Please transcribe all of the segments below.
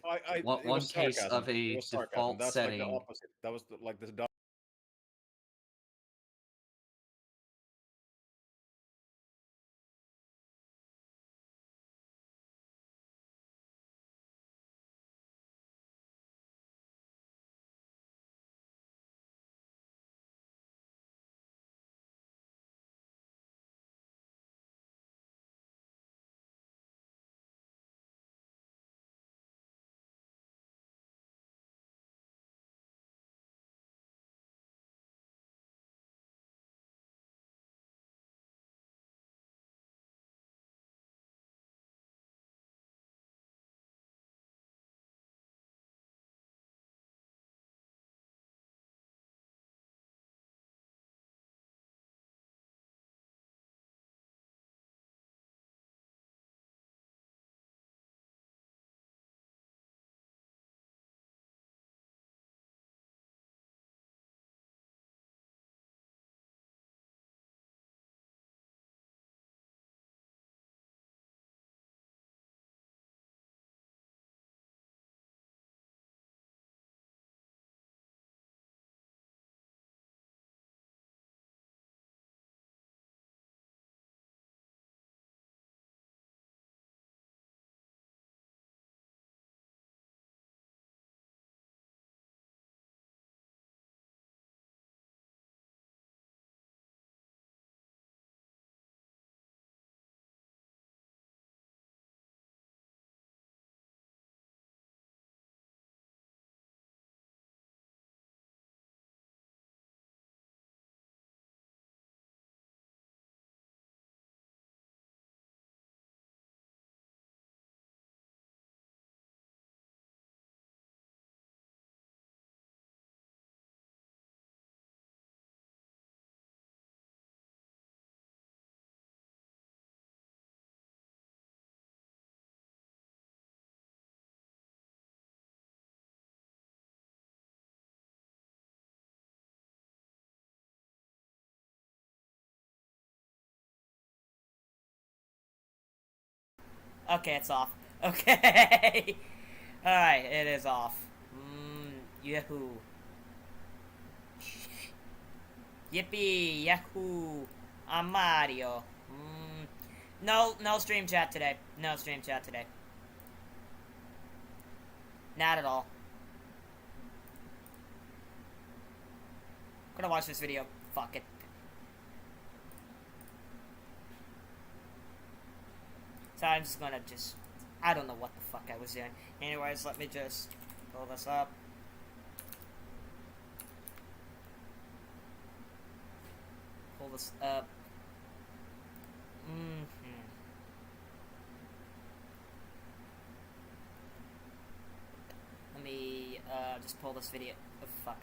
One It was one case sarcasm. of It a was sarcasm. default That's like the setting. opposite. That was the, like this. Okay, it's off. Okay. Alright, it is off. Yahoo. Yippee, Yahoo. I'm Mario. No stream chat today. No stream chat today. Not at all. I'm gonna watch this video. Fuck it. So I'm just gonna I don't know what the fuck I was doing. Anyways, let me just pull this up. Pull this up. Let me just pull this video. Oh, fuck!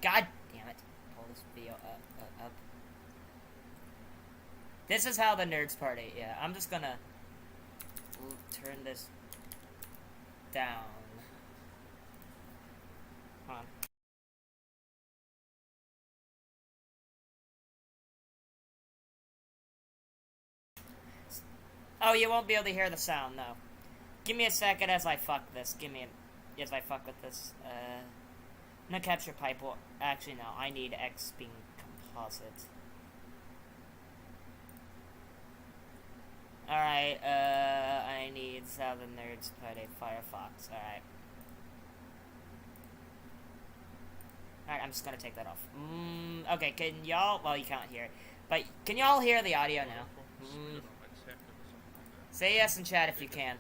God damn it! Pull this video up. This is how the nerds party. Yeah, I'm just gonna turn this down. Hold on. Oh, you won't be able to hear the sound, no. Give me a second as I fuck this. As I fuck with this. No capture pipe. Well, actually, no. I need X being composite. Alright, I need Southern Nerds Party Firefox. Alright. Alright, I'm just gonna take that off. Okay, can y'all... Well, you can't hear it. But can y'all hear the audio now? Say yes in chat if you can.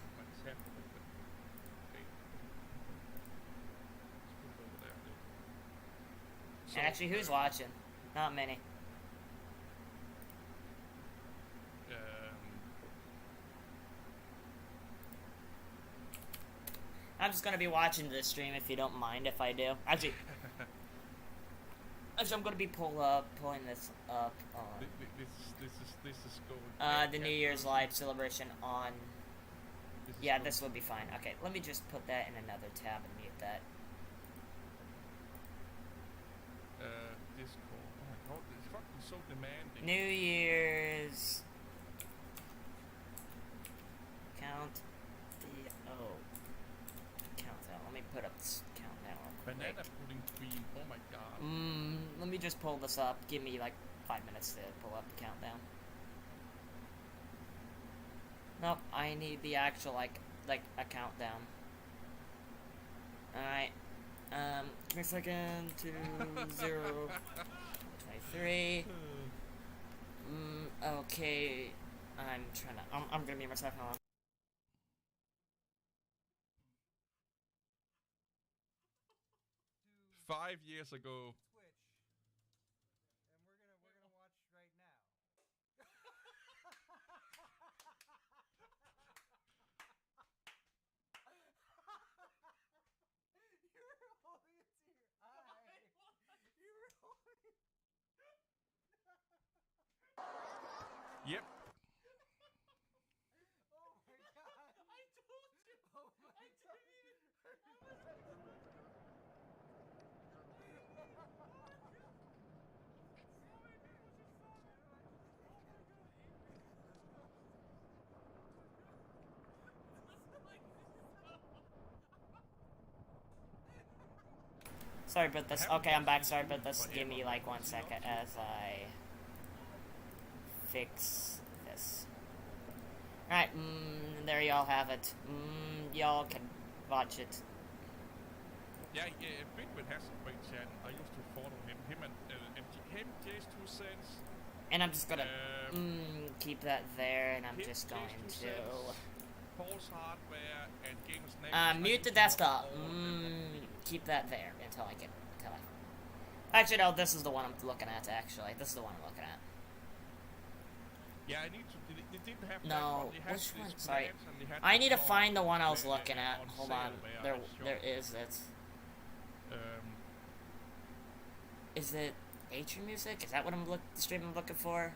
And actually, who's watching? Not many. I'm just gonna be watching this stream if you don't mind if I do. Actually, I'm gonna be pulling this up on This is going. the New Year's live celebration on. Yeah, this will be fine. Okay, let me just put that in another tab and mute that. Discord. Oh my god, it's fucking so demanding. New Year's count. like... Banana pudding queen. Oh my god. Let me just pull this up. Give me like 5 minutes to pull up the countdown. Nope, I need the actual like a countdown. Alright. Give me a second. 2, 0, 23. Okay. I'm trying to. I'm gonna mute myself. Hold on. 5 years ago. Twitch, and we're gonna watch right now. You were holding it to your eye. You were holding it. Yep. Oh my god! I told you. Oh my god! Sorry about this. Okay, I'm back. Sorry about this. Give me like 1 second as I fix this. Alright, there y'all have it. Y'all can watch it. Yeah, Bigman has a great channel. I used to follow him. Him and MJ's 2 cents. And I'm just gonna keep that there, and I'm just going to Paul's Hardware and Games Next. mute the desktop. Keep that there until I. Actually, no. This is the one I'm looking at. Actually, this is the one I'm looking at. Yeah, I need to. They didn't have that No, one. They had which one? this Sorry, plans and they had I need to this find the one I was on looking at. Hold sale on. there, There sure. is it. Um, Is it Atrium Music? Is that what the stream I'm looking for?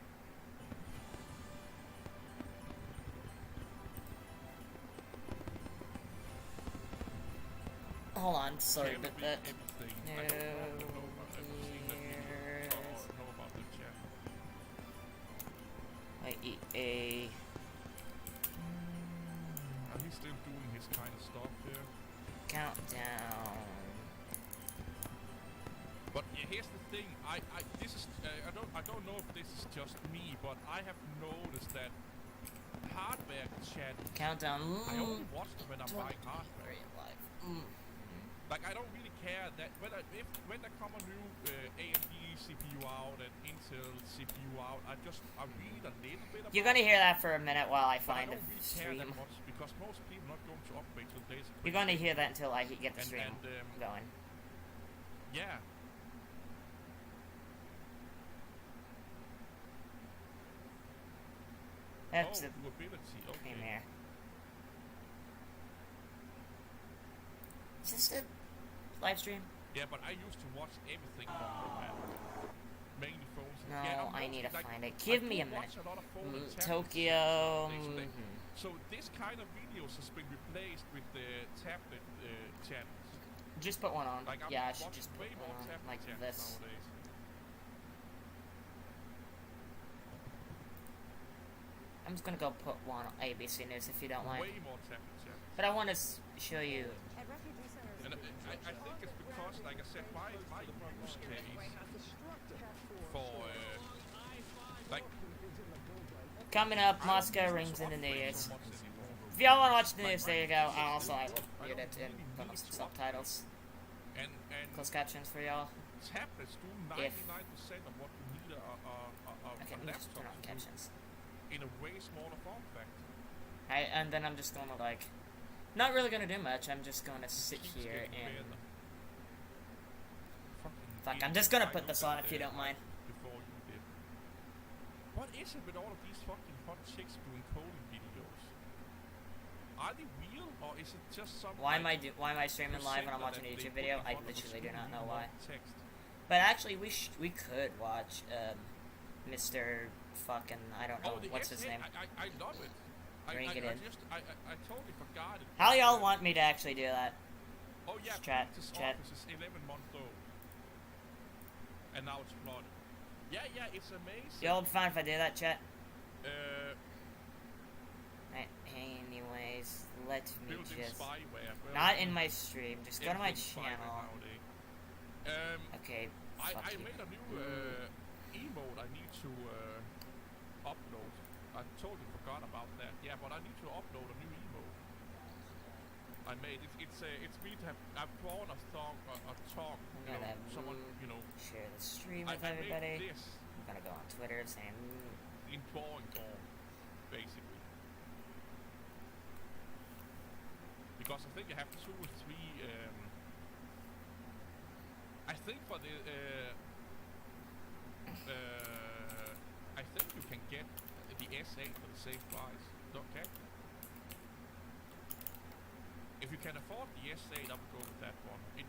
Hold on, sorry can about be that. everything. I No, don't know about I've seen that video or know about the channel. EA. He's still doing his kind of stuff here. Countdown. But here's the thing. This is I don't know if this is just me, but I have noticed that hardware chat. Countdown. I only watch them when I'm buying hardware. Very alive. Like I don't really care that when there come a new AMD CPU out and Intel CPU out, I read a little bit about You're gonna hear that for a minute while I but I find don't a really care that stream. much because most people are not going to upgrade to the latest. You're gonna hear that until I get the And- stream and, going. Yeah. That's the Mobility. Okay. premiere. Is this the live stream? Yeah, but I used to watch everything from mainly phones. No, yeah, I need to like, find it. I Give do me a watch minute. a lot of phone and tablet Tokyo. things. So this kind of videos has been replaced with the tablet channels. Just put one on. Like I'm Yeah, I should watching just way put more one on tablet like channels this. nowadays. I'm just gonna go put one on ABC News if you don't mind. Way more tablet channels. But I want to show you. At refugee centers, And I think it's because, like I said, my use case for like Coming up, Moscow rings in the news. so much anymore. If y'all want to watch the news, there you go. I will mute it and put up some subtitles, And closed captions for y'all. tablets do 99% of what you need Okay, a let me just turn laptop on to do captions. in a way smaller form factor. And then I'm just gonna like, not really gonna do much. I'm just gonna sit Keeps here getting and better. Fucking fuck. I'm idiot. just gonna I put this looked on at if you the don't mind. Before you did. What is it with all of these fucking hot chicks doing coding videos? Are they real or is it just some? Why am like, Why am I streaming live when I'm watching a presenter YouTube that they video? put in I front of a literally do not screen know with why. text? But actually, we could watch Mr. Fucking I don't know Oh, the what's his X-Men, name. I love it. Bring it in. I totally forgot it. How y'all want me to actually do that? Oh yeah, Chat, this chat. office is 11 months old. And now it's flooded. Yeah, it's amazing. Y'all be fine if I do that, chat? Uh, Right, anyways, let me building just... spyware. Well, Not in my stream, just go to my everything's spyware channel. nowadays. Okay, fuck I you. made a new emote I need to upload. I totally forgot about that. Yeah, but I need to upload a new emote. I made it's me to have drawn a tongue, I'm gonna have someone, share the stream with I everybody. made this I'm gonna go on Twitter saying in drawing form, basically. Because I think you have 2 or 3. I think for the I think you can get the S8 for the same price. Okay. If you can afford the S8, I would go with that one. It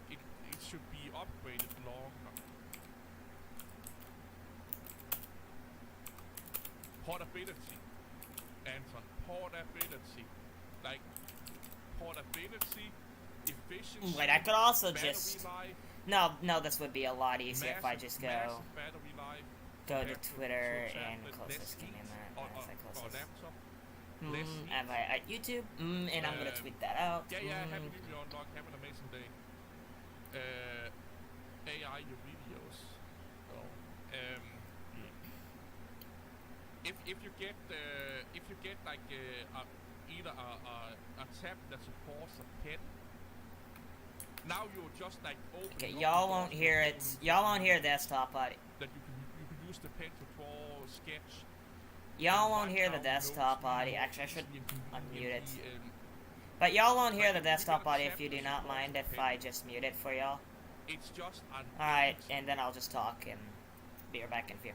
should be upgraded longer. Portability, Anton. Portability. Like, portability, efficiency. wait, I could also battery just life, no, this would be a lot easier if I just massive battery life. go to compared Twitter to and tablet, close less this. Give me a heat minute. or As I close this. laptop. less heat. Have I at YouTube? And I'm gonna tweet that out. Yeah, happy New Year, Unlock. Have an amazing day. AI your videos. Oh. If you get like either a tab that supports a pen. Now you're just like open. Okay, y'all won't hear it. Y'all won't hear desktop audio. That you can use the pen to draw, sketch. Y'all won't hear the desktop audio. Actually, I should unmute it. But y'all won't hear the desktop audio if you do not mind if I just mute it for y'all. It's just an Alright, and then I'll just talk and be right back in few.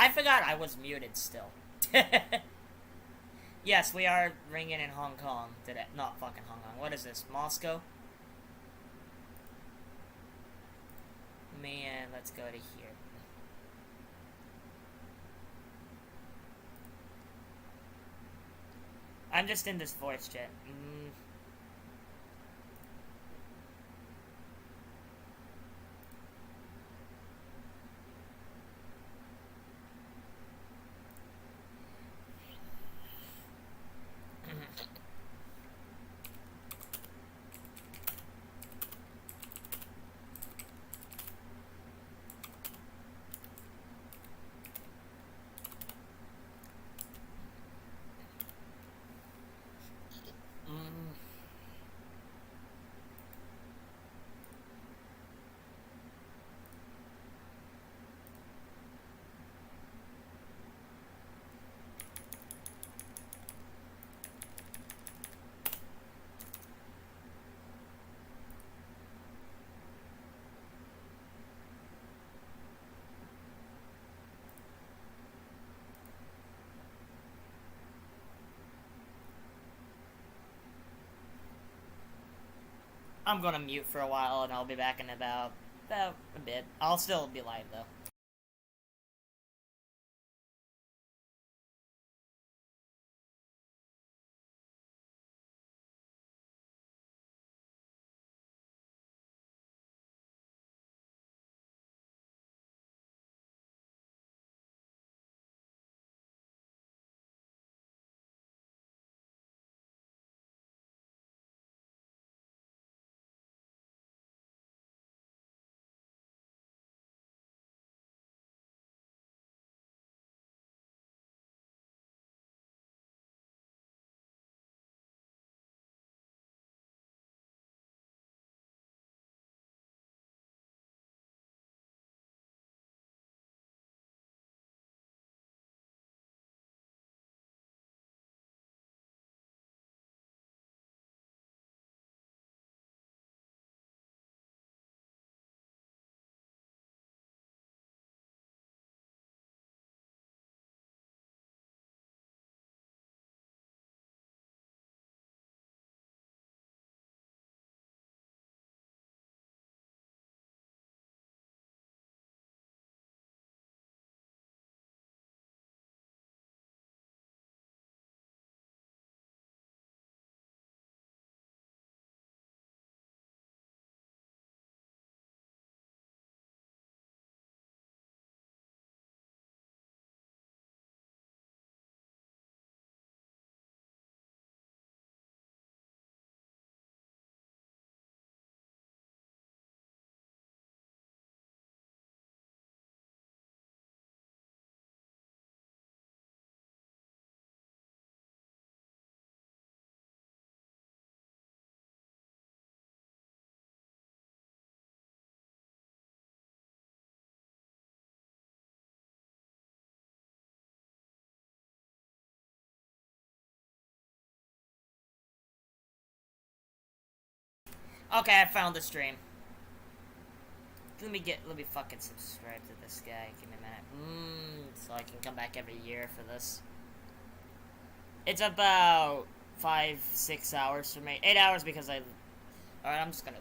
I forgot I was muted still. Yes, we are ringing in Hong Kong today. Not fucking Hong Kong. What is this? Moscow? Man, let's go to here. I'm just in this voice chat. I'm gonna mute for a while and I'll be back in about a bit. I'll still be live though. Okay, I found the stream. Let me fucking subscribe to this guy. Give me a minute. So I can come back every year for this. It's about 5-6 hours for me. 8 hours because I... Alright, I'm just gonna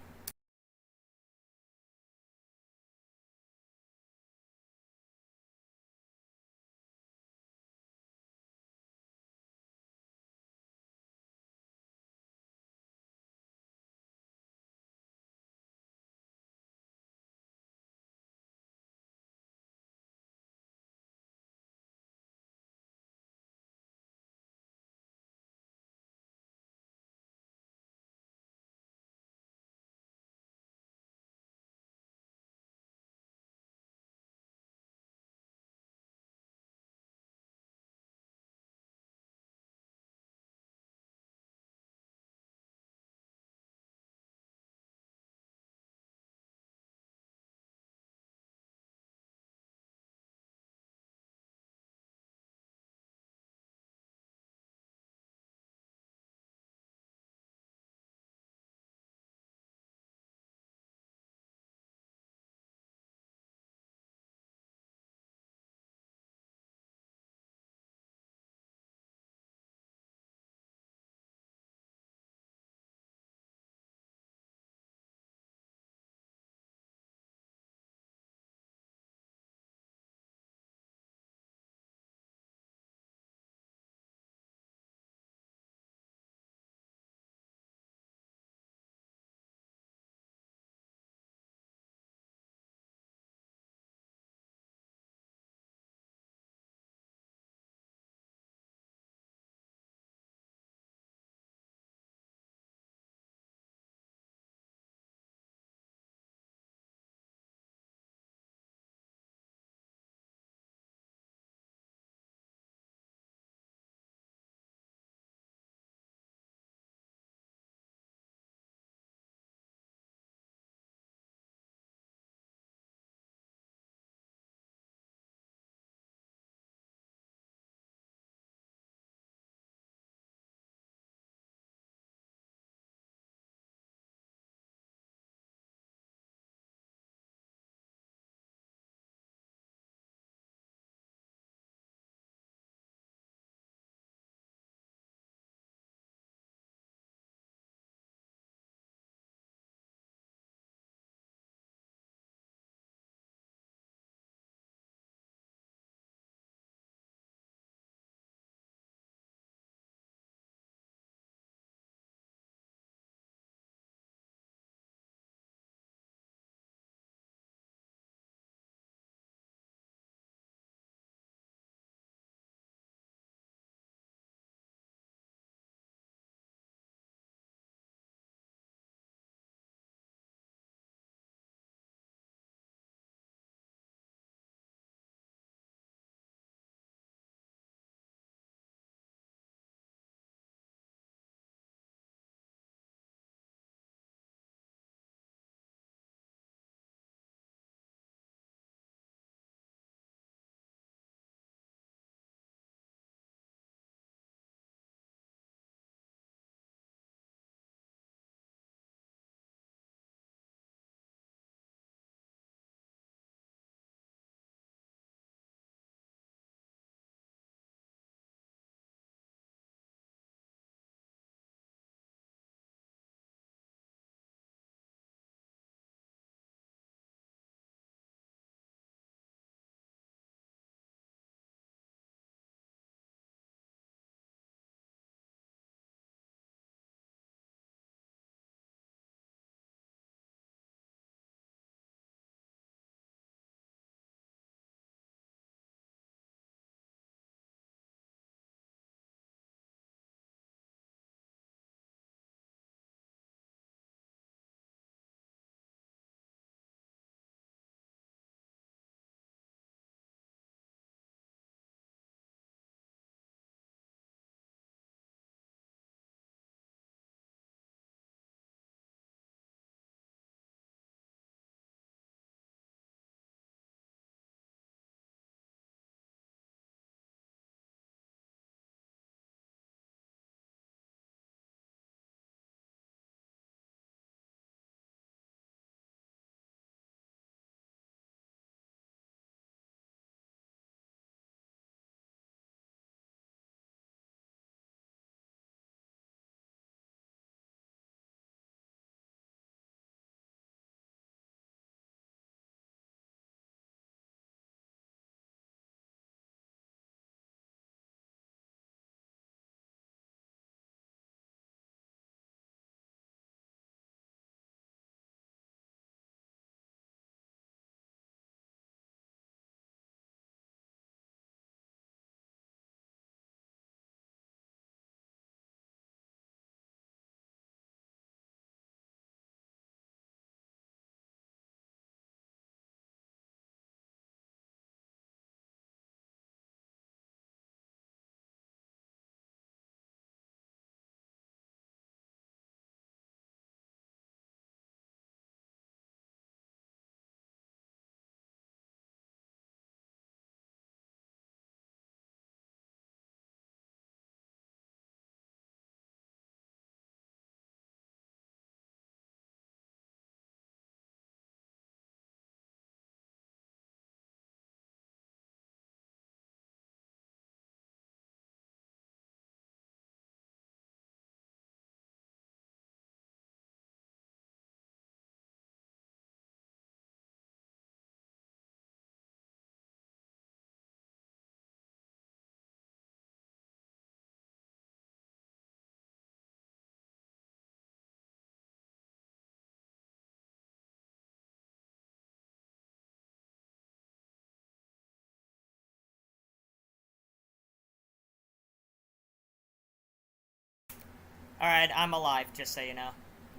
Alright, I'm alive, just so you know.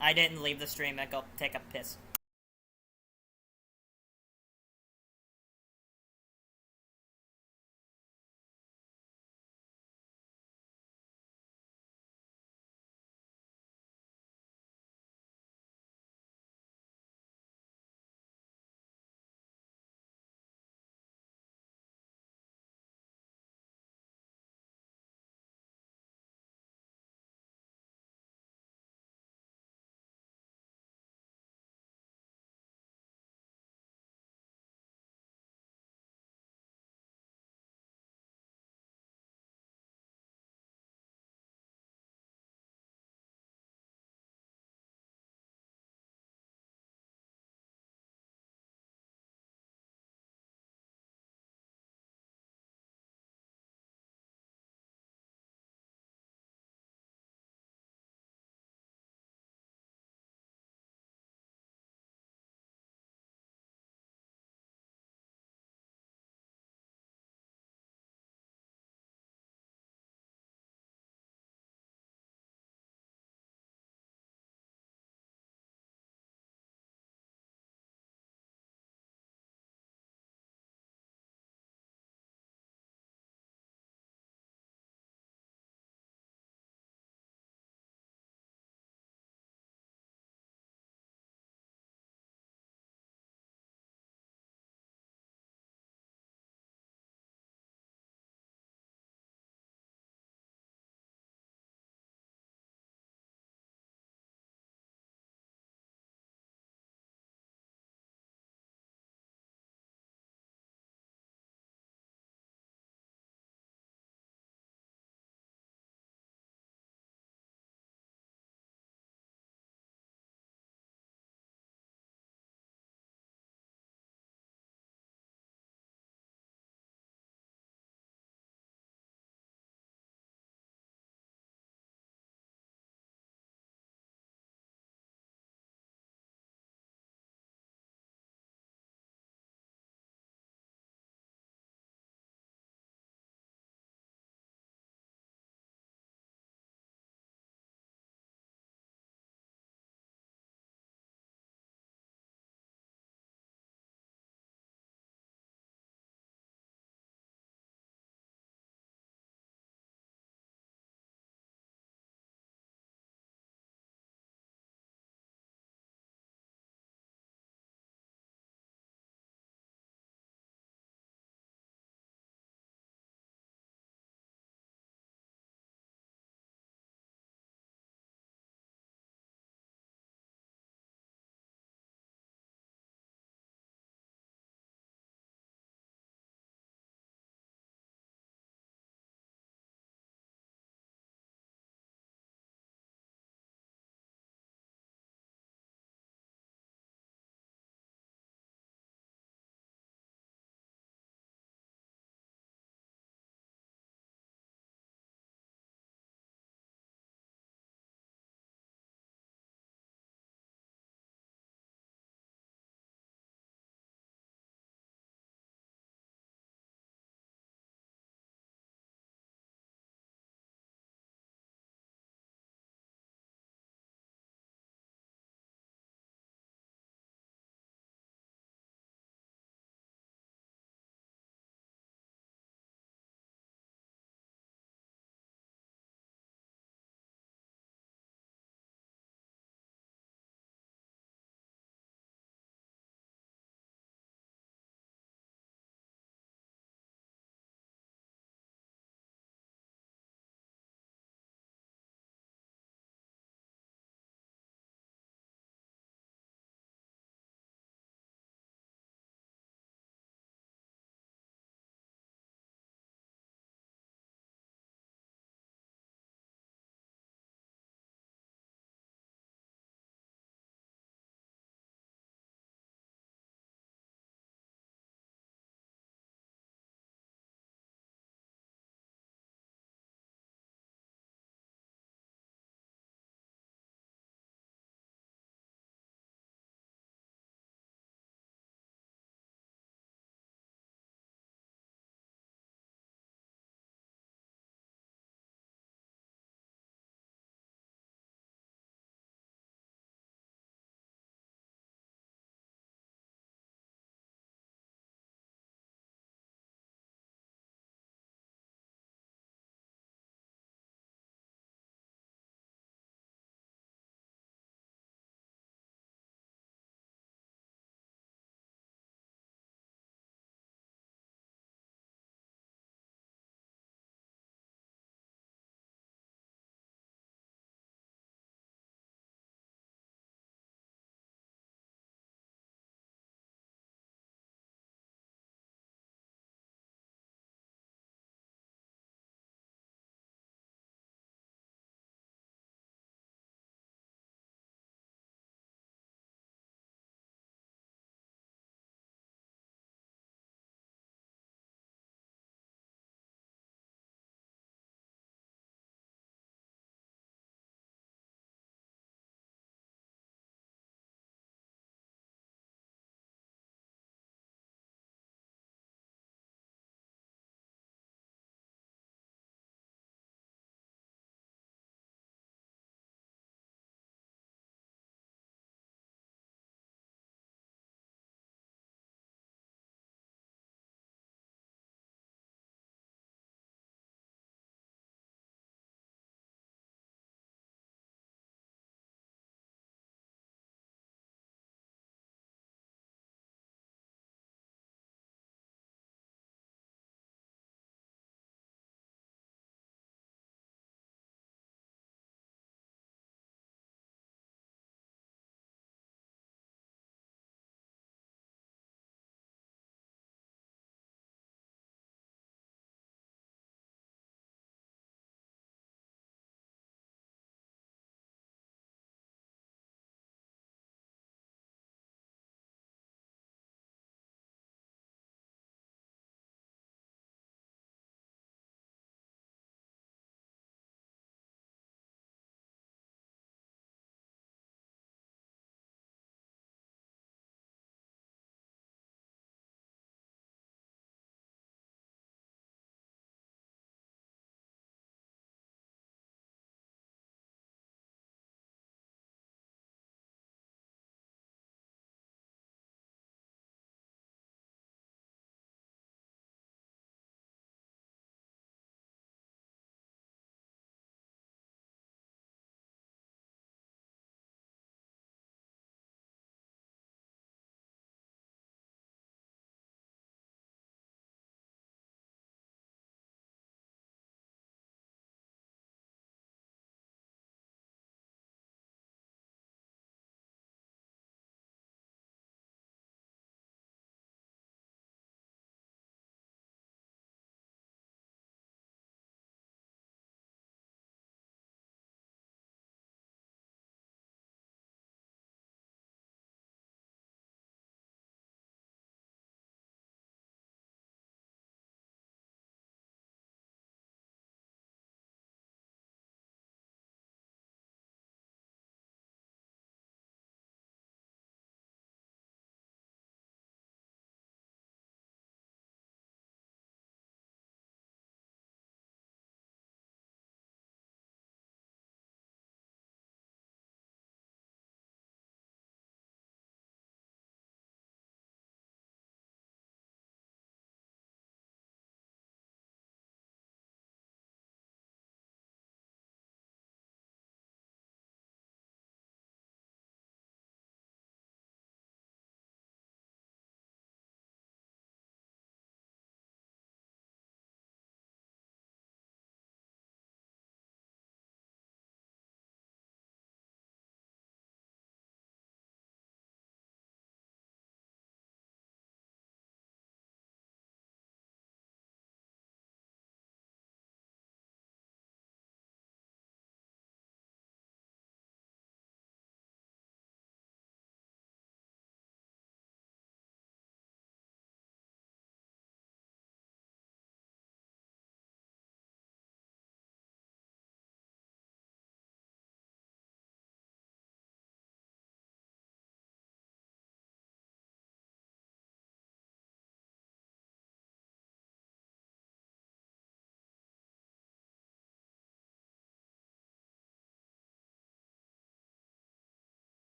I didn't leave the stream and go take a piss.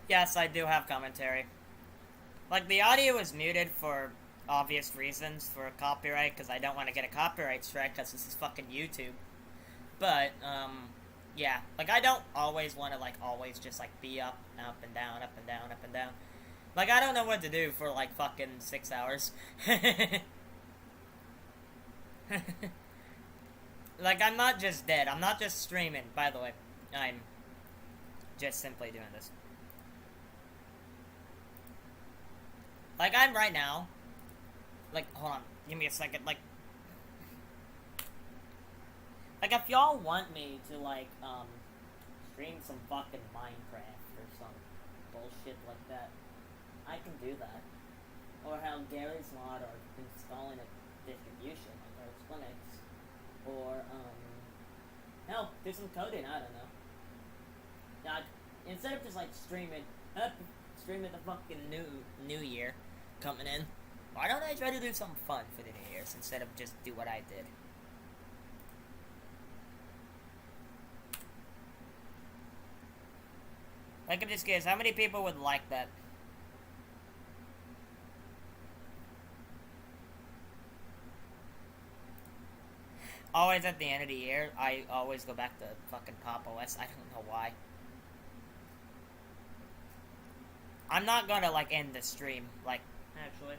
Yes, I do have commentary. Like, the audio is muted for obvious reasons, for copyright, because I don't want to get a copyright strike, because this is fucking YouTube. But, yeah. Like, I don't always want to, like, always just, like, be up and down, up and down, up and down. Like, I don't know what to do for, like, fucking 6 hours. Like, I'm not just dead. I'm not just streaming, by the way. I'm just simply doing this. Like, I'm right now. Like, hold on. Give me a second. Like, if y'all want me to, like, stream some fucking Minecraft or some bullshit like that, I can do that. Or how Gary's Mod or installing a distribution like Arch Linux. Or, hell, do some coding, I don't know. Now, instead of just, like, streaming the fucking new year coming in, why don't I try to do something fun for the New Year's instead of just do what I did? Like, I'm just curious, how many people would like that? Always at the end of the year, I always go back to fucking Pop OS. I don't know why. I'm not gonna, like, end the stream, like, actually.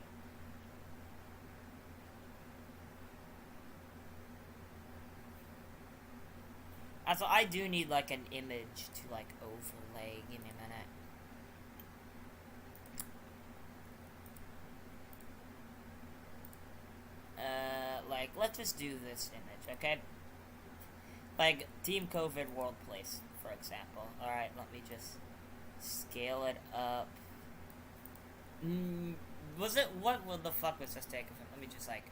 Also, I do need, like, an image to, like, overlay. Give me a minute. Like, let's just do this image, okay? Like, Team COVID World Place, for example. Alright, let me just scale it up. Was it, what the fuck was this taken from? Let me just, like,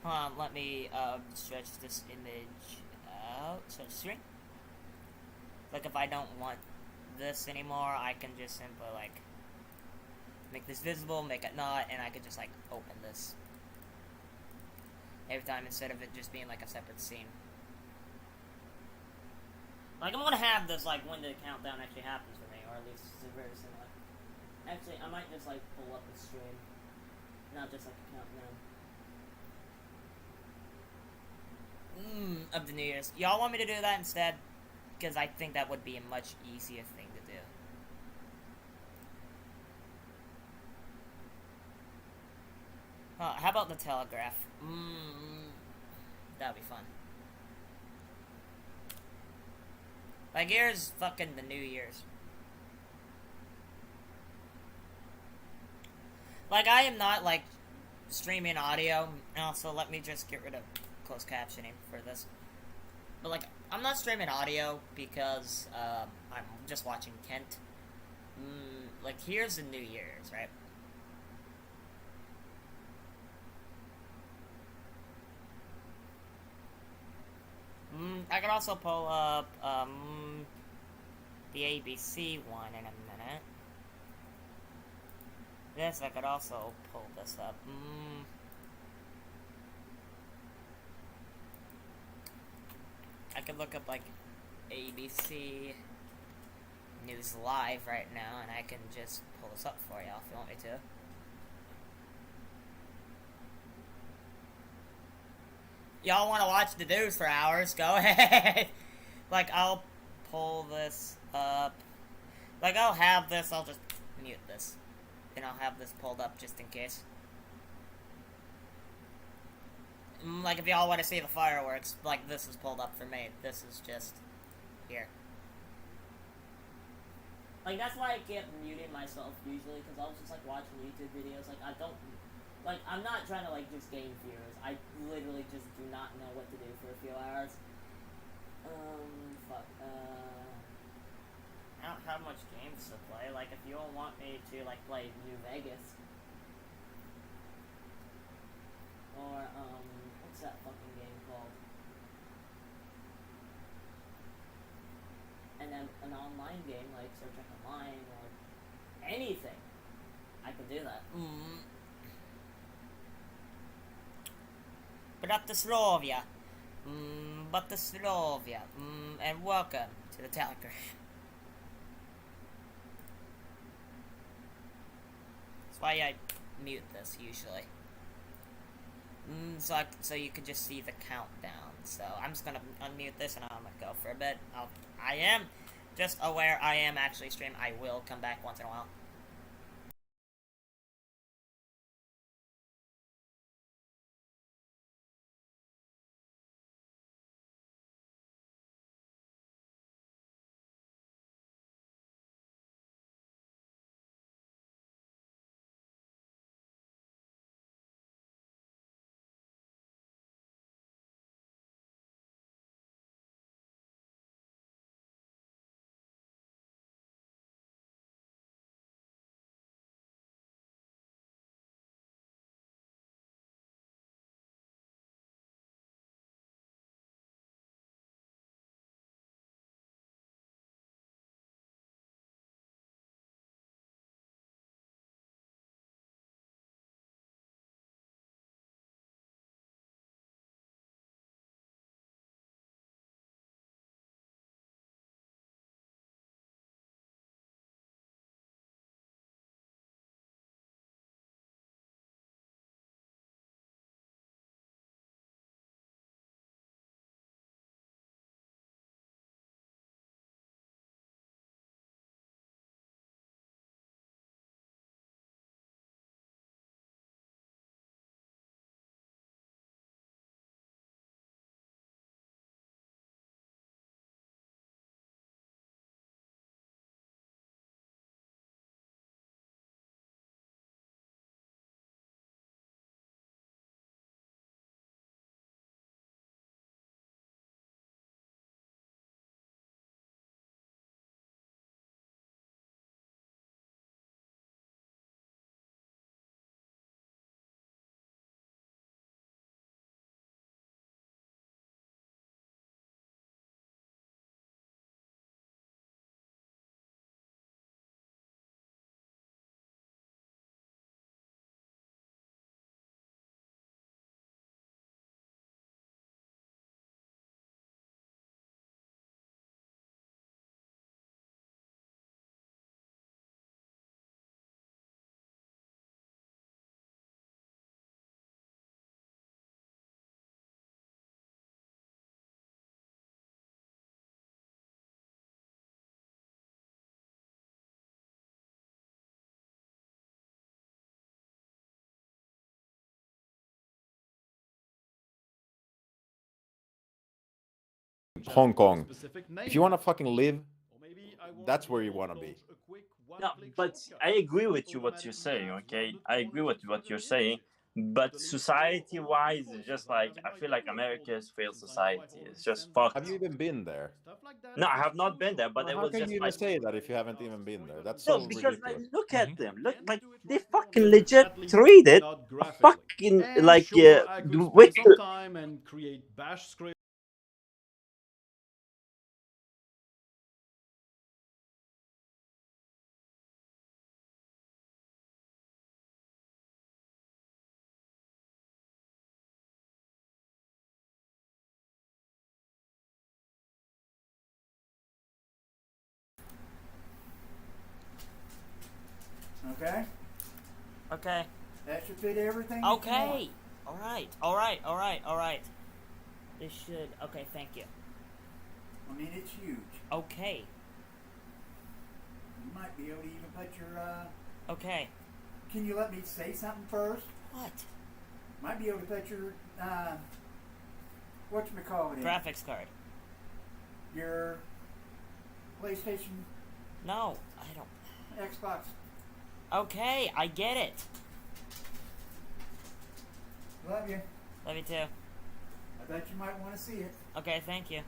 hold on, let me, stretch this image out. So, string. Like, if I don't want this anymore, I can just simply, like, make this visible, make it not, and I could just, like, open this every time instead of it just being, like, a separate scene. Like, I'm gonna have this, like, when the countdown actually happens for me, or at least it's very similar. Actually, I might just, like, pull up the stream, not just, like, a countdown. Of the New Year's. Y'all want me to do that instead? Because I think that would be a much easier thing to do. How about the Telegraph? That'd be fun. Like, here's fucking the New Year's. Like, I am not, like, streaming audio. And also, let me just get rid of closed captioning for this. But, like, I'm not streaming audio because, I'm just watching Kent. Like, here's the New Year's, right? I could also pull up, the ABC one in a minute. This, I could also pull this up. I could look up, like, ABC News Live right now, and I can just pull this up for y'all if you want me to. Y'all want to watch the news for hours? Go ahead. Like, I'll pull this up. Like, I'll have this. I'll just mute this. And I'll have this pulled up just in case. Like, if y'all want to see the fireworks, like, this is pulled up for me. This is just here. Like, that's why I keep muting myself usually, because I was just, like, watching YouTube videos. Like, I don't... Like, I'm not trying to, like, just gain viewers. I literally just do not know what to do for a few hours. Fuck, I don't have much games to play. Like, if you all want me to, like, play New Vegas. Or, what's that fucking game called? And then an online game, like Star Trek Online, or anything. I could do that. Bratislavia. Bataslovia, and welcome to the Telegram. That's why I mute this usually. So you can just see the countdown. So I'm just gonna unmute this and I'm gonna go for a bit. I am just aware I am actually streaming. I will come back once in a while. Hong Kong. If you want to fucking live, that's where you want to be. Yeah, but I agree with you what you're saying. Okay, I agree with what you're saying. But society-wise, it's just like I feel like America's failed society. It's just fucked. Have you even been there? No, I have not been there, but it How was can just you even like say that if you haven't even been there? That's no, so because like ridiculous. look at them, look like they fucking legit treated a fucking like wicked. Time and create bash script. Okay? Okay. That should fit everything. Okay. Alright. This should. Okay, thank you. I mean, it's huge. Okay. You might be able to even put your, Okay. Can you let me say something first? What? Might be able to put your, whatchamacallit in. Graphics card. Your PlayStation, No, I don't. Xbox. Okay, I get it. Love you. Love you too. I bet you might want to see it. Okay, thank you.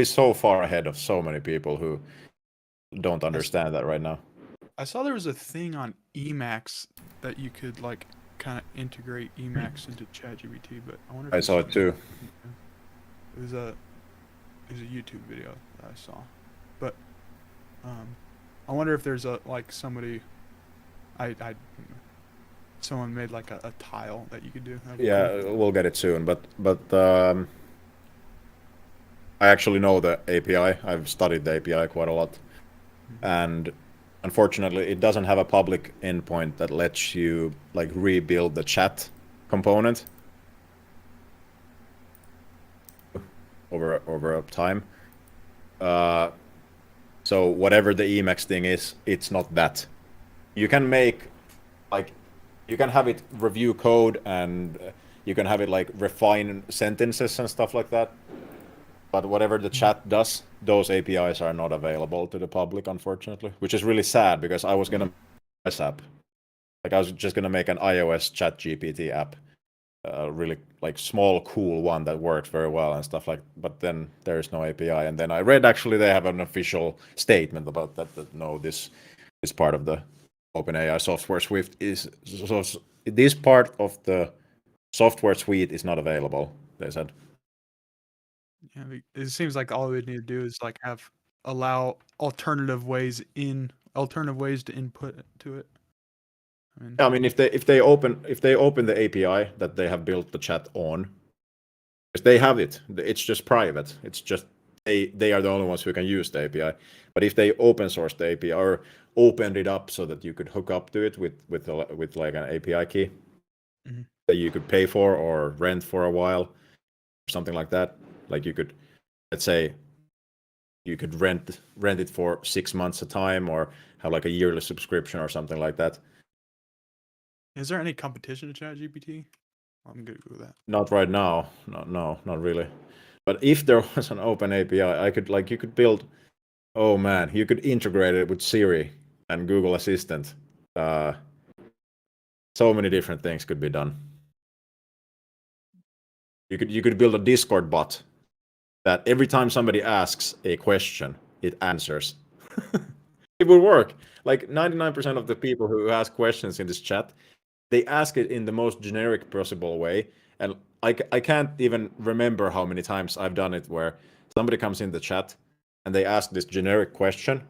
is so far ahead of so many people who don't understand that right now. I saw there was a thing on Emacs that you could like kind of integrate Emacs into ChatGPT, but I wonder if I it's saw it too. It was a YouTube video that I saw, but I wonder if there's a like somebody, someone made like a tile that you could do. That'd be Yeah, cool. we'll get it soon. But I actually know the API. I've studied the API quite a lot, and unfortunately, it doesn't have a public endpoint that lets you like rebuild the chat component over a time. So whatever the Emacs thing is, it's not that. You can make like you can have it review code and you can have it like refine sentences and stuff like that. But whatever the chat does, those APIs are not available to the public, unfortunately, which is really sad because I was gonna make this app. Like I was just gonna make an iOS chat GPT app, really like small, cool one that works very well and stuff like. But then there is no API, and then I read actually they have an official statement about that. That no, this is part of the OpenAI software suite is so this part of the software suite is not available. They said. Yeah, it seems like all we need to do is like allow alternative ways to input to it. I mean, if they open the API that they have built the chat on, because they have it, it's just private. It's just they are the only ones who can use the API. But if they open source the API or opened it up so that you could hook up to it with like an API key that you could pay for or rent for a while, something like that. Like you could, let's say, you could rent it for 6 months a time or have like a yearly subscription or something like that. Is there any competition to ChatGPT? I'm good with that. Not right now. No, not really. But if there was an open API, I could like you could build. Oh man, you could integrate it with Siri and Google Assistant. So many different things could be done. You could build a Discord bot that every time somebody asks a question, it answers. It will work. Like 99% of the people who ask questions in this chat, they ask it in the most generic possible way. And I can't even remember how many times I've done it where somebody comes in the chat and they ask this generic question.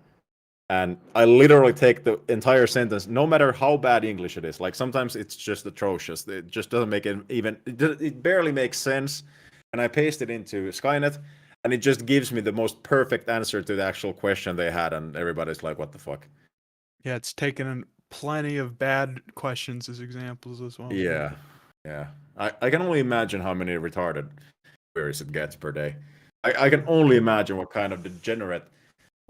And I literally take the entire sentence, no matter how bad English it is. Like sometimes it's just atrocious. It just doesn't make it even, it barely makes sense. And I paste it into Skynet and it just gives me the most perfect answer to the actual question they had. And everybody's like, what the fuck? Yeah, it's taken plenty of bad questions as examples as well. Yeah. I can only imagine how many retarded queries it gets per day. I can only imagine what kind of degenerate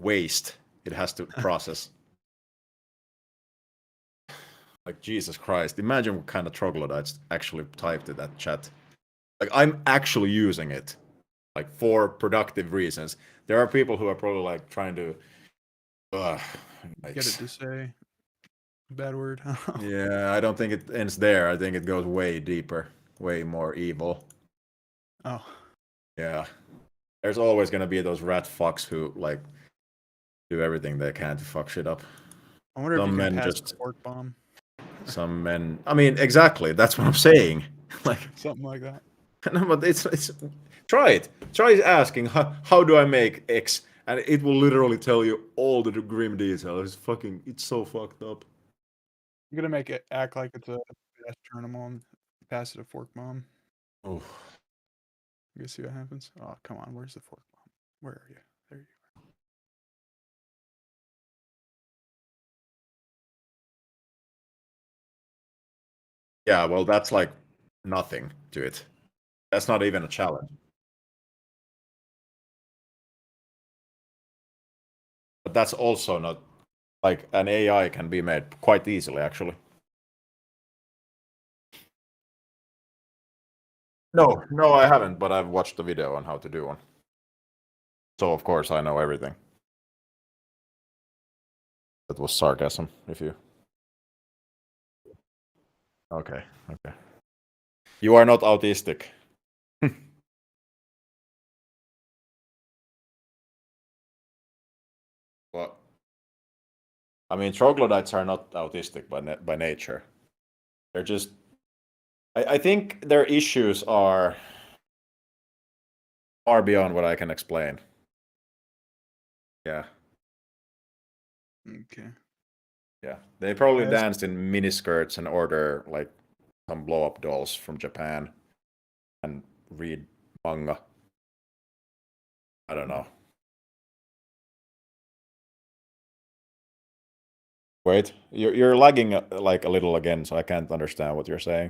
waste it has to process. Like Jesus Christ! Imagine what kind of troglodytes actually typed in that chat. Like I'm actually using it, like for productive reasons. There are people who are probably like trying to get it to say a bad word. Yeah, I don't think it ends there. I think it goes way deeper, way more evil. Oh. Yeah. There's always gonna be those rat fucks who like do everything they can to fuck shit up. I wonder if you can pass a fork bomb. Some men. I mean, exactly. That's what I'm saying. Like something like that. No, but it's try it. Try asking how do I make X, and it will literally tell you all the grim details. It's so fucked up. I'm gonna make it act like it's a astronomical and pass it a fork bomb. Oh. You see what happens? Oh, come on. Where's the fork bomb? Where are you? There you are. Yeah, well, that's like nothing to it. That's not even a challenge. But that's also not like an AI can be made quite easily, actually. No, I haven't, but I've watched the video on how to do one. So of course I know everything. That was sarcasm, if you... Okay. You are not autistic. I mean, troglodytes are not autistic by nature. They're just. I think their issues are far beyond what I can explain. Yeah. Okay. Yeah. They probably Yes. dance in miniskirts and order like some blow up dolls from Japan and read manga. I don't know. Wait, you're lagging like a little again, so I can't understand what you're saying.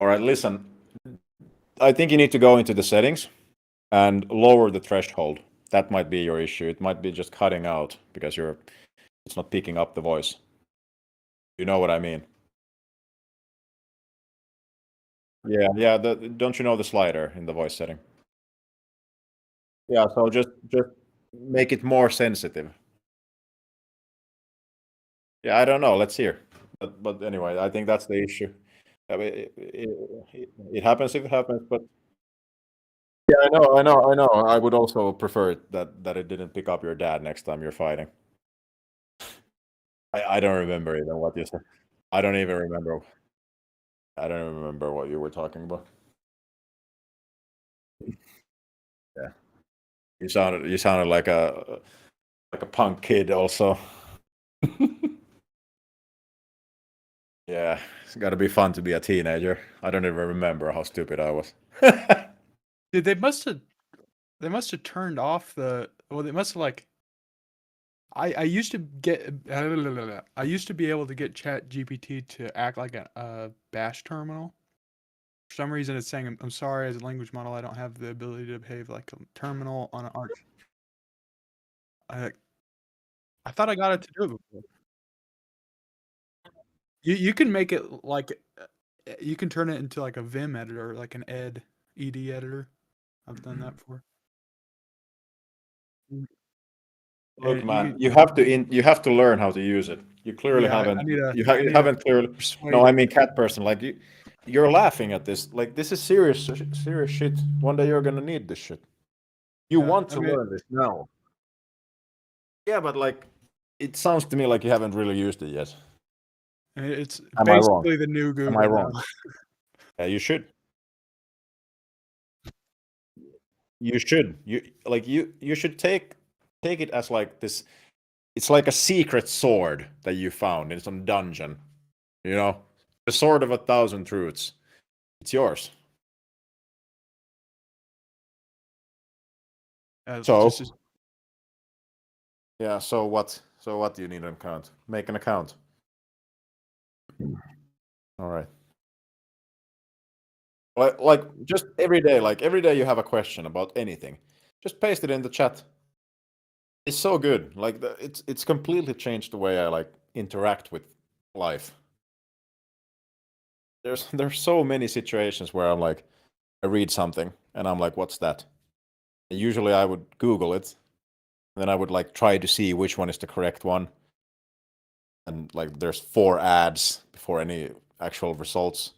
All right, listen. I think you need to go into the settings and lower the threshold. That might be your issue. It might be just cutting out because it's not picking up the voice. You know what I mean? Yeah. Don't you know the slider in the voice setting? Yeah, so just make it more sensitive. Yeah, I don't know. Let's hear. But anyway, I think that's the issue. I mean, it happens if it happens, but yeah, I know. I would also prefer that it didn't pick up your dad next time you're fighting. I don't remember even what you said. I don't even remember. I don't even remember what you were talking about. Yeah, you sounded like a punk kid also. Yeah, it's got to be fun to be a teenager. I don't even remember how stupid I was. Dude, they must have turned off the. Well, they must have like. I used to get. I used to be able to get Chat GPT to act like a Bash terminal. For some reason, it's saying, "I'm sorry, as a language model, I don't have the ability to behave like a terminal on an arch." I thought I got it to do it before. You can make it like you can turn it into like a Vim editor, like an ed editor. I've done that before. Look, And man, you have to learn how to use it. You clearly Yeah, I haven't. need a- You I need a haven't clearly. persuade No, I it. mean cat person. Like you're laughing at this. Like this is serious shit. One day you're gonna need this shit. You Yeah, want I to mean- learn this now. Yeah, but like, it sounds to me like you haven't really used it yet. It's Am I wrong? basically the new Google. Am I wrong? now. Yeah, you should. You should. You should take it as like this. It's like a secret sword that you found in some dungeon. You know, the sword of 1,000 truths. It's yours. So yeah. So what? So what do you need an account? Make an account. All right. Like just every day you have a question about anything, just paste it in the chat. It's so good. Like it's completely changed the way I like interact with life. There's so many situations where I'm like, I read something and I'm like, what's that? And usually I would Google it, and then I would like try to see which one is the correct one. And like there's 4 ads before any actual results.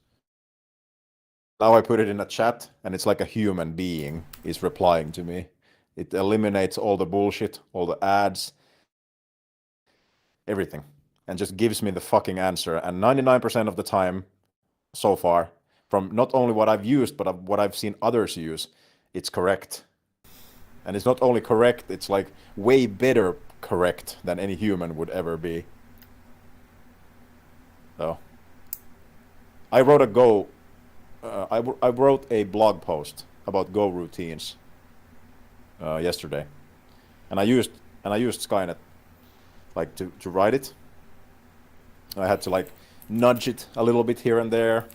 Now I put it in a chat, and it's like a human being is replying to me. It eliminates all the bullshit, all the ads, everything, and just gives me the fucking answer. And 99% of the time, so far, from not only what I've used, but what I've seen others use, it's correct. And it's not only correct, it's like way better correct than any human would ever be. So, I wrote a Go. I wrote a blog post about Go routines yesterday, and I used Skynet like to write it. I had to like nudge it a little bit here and there,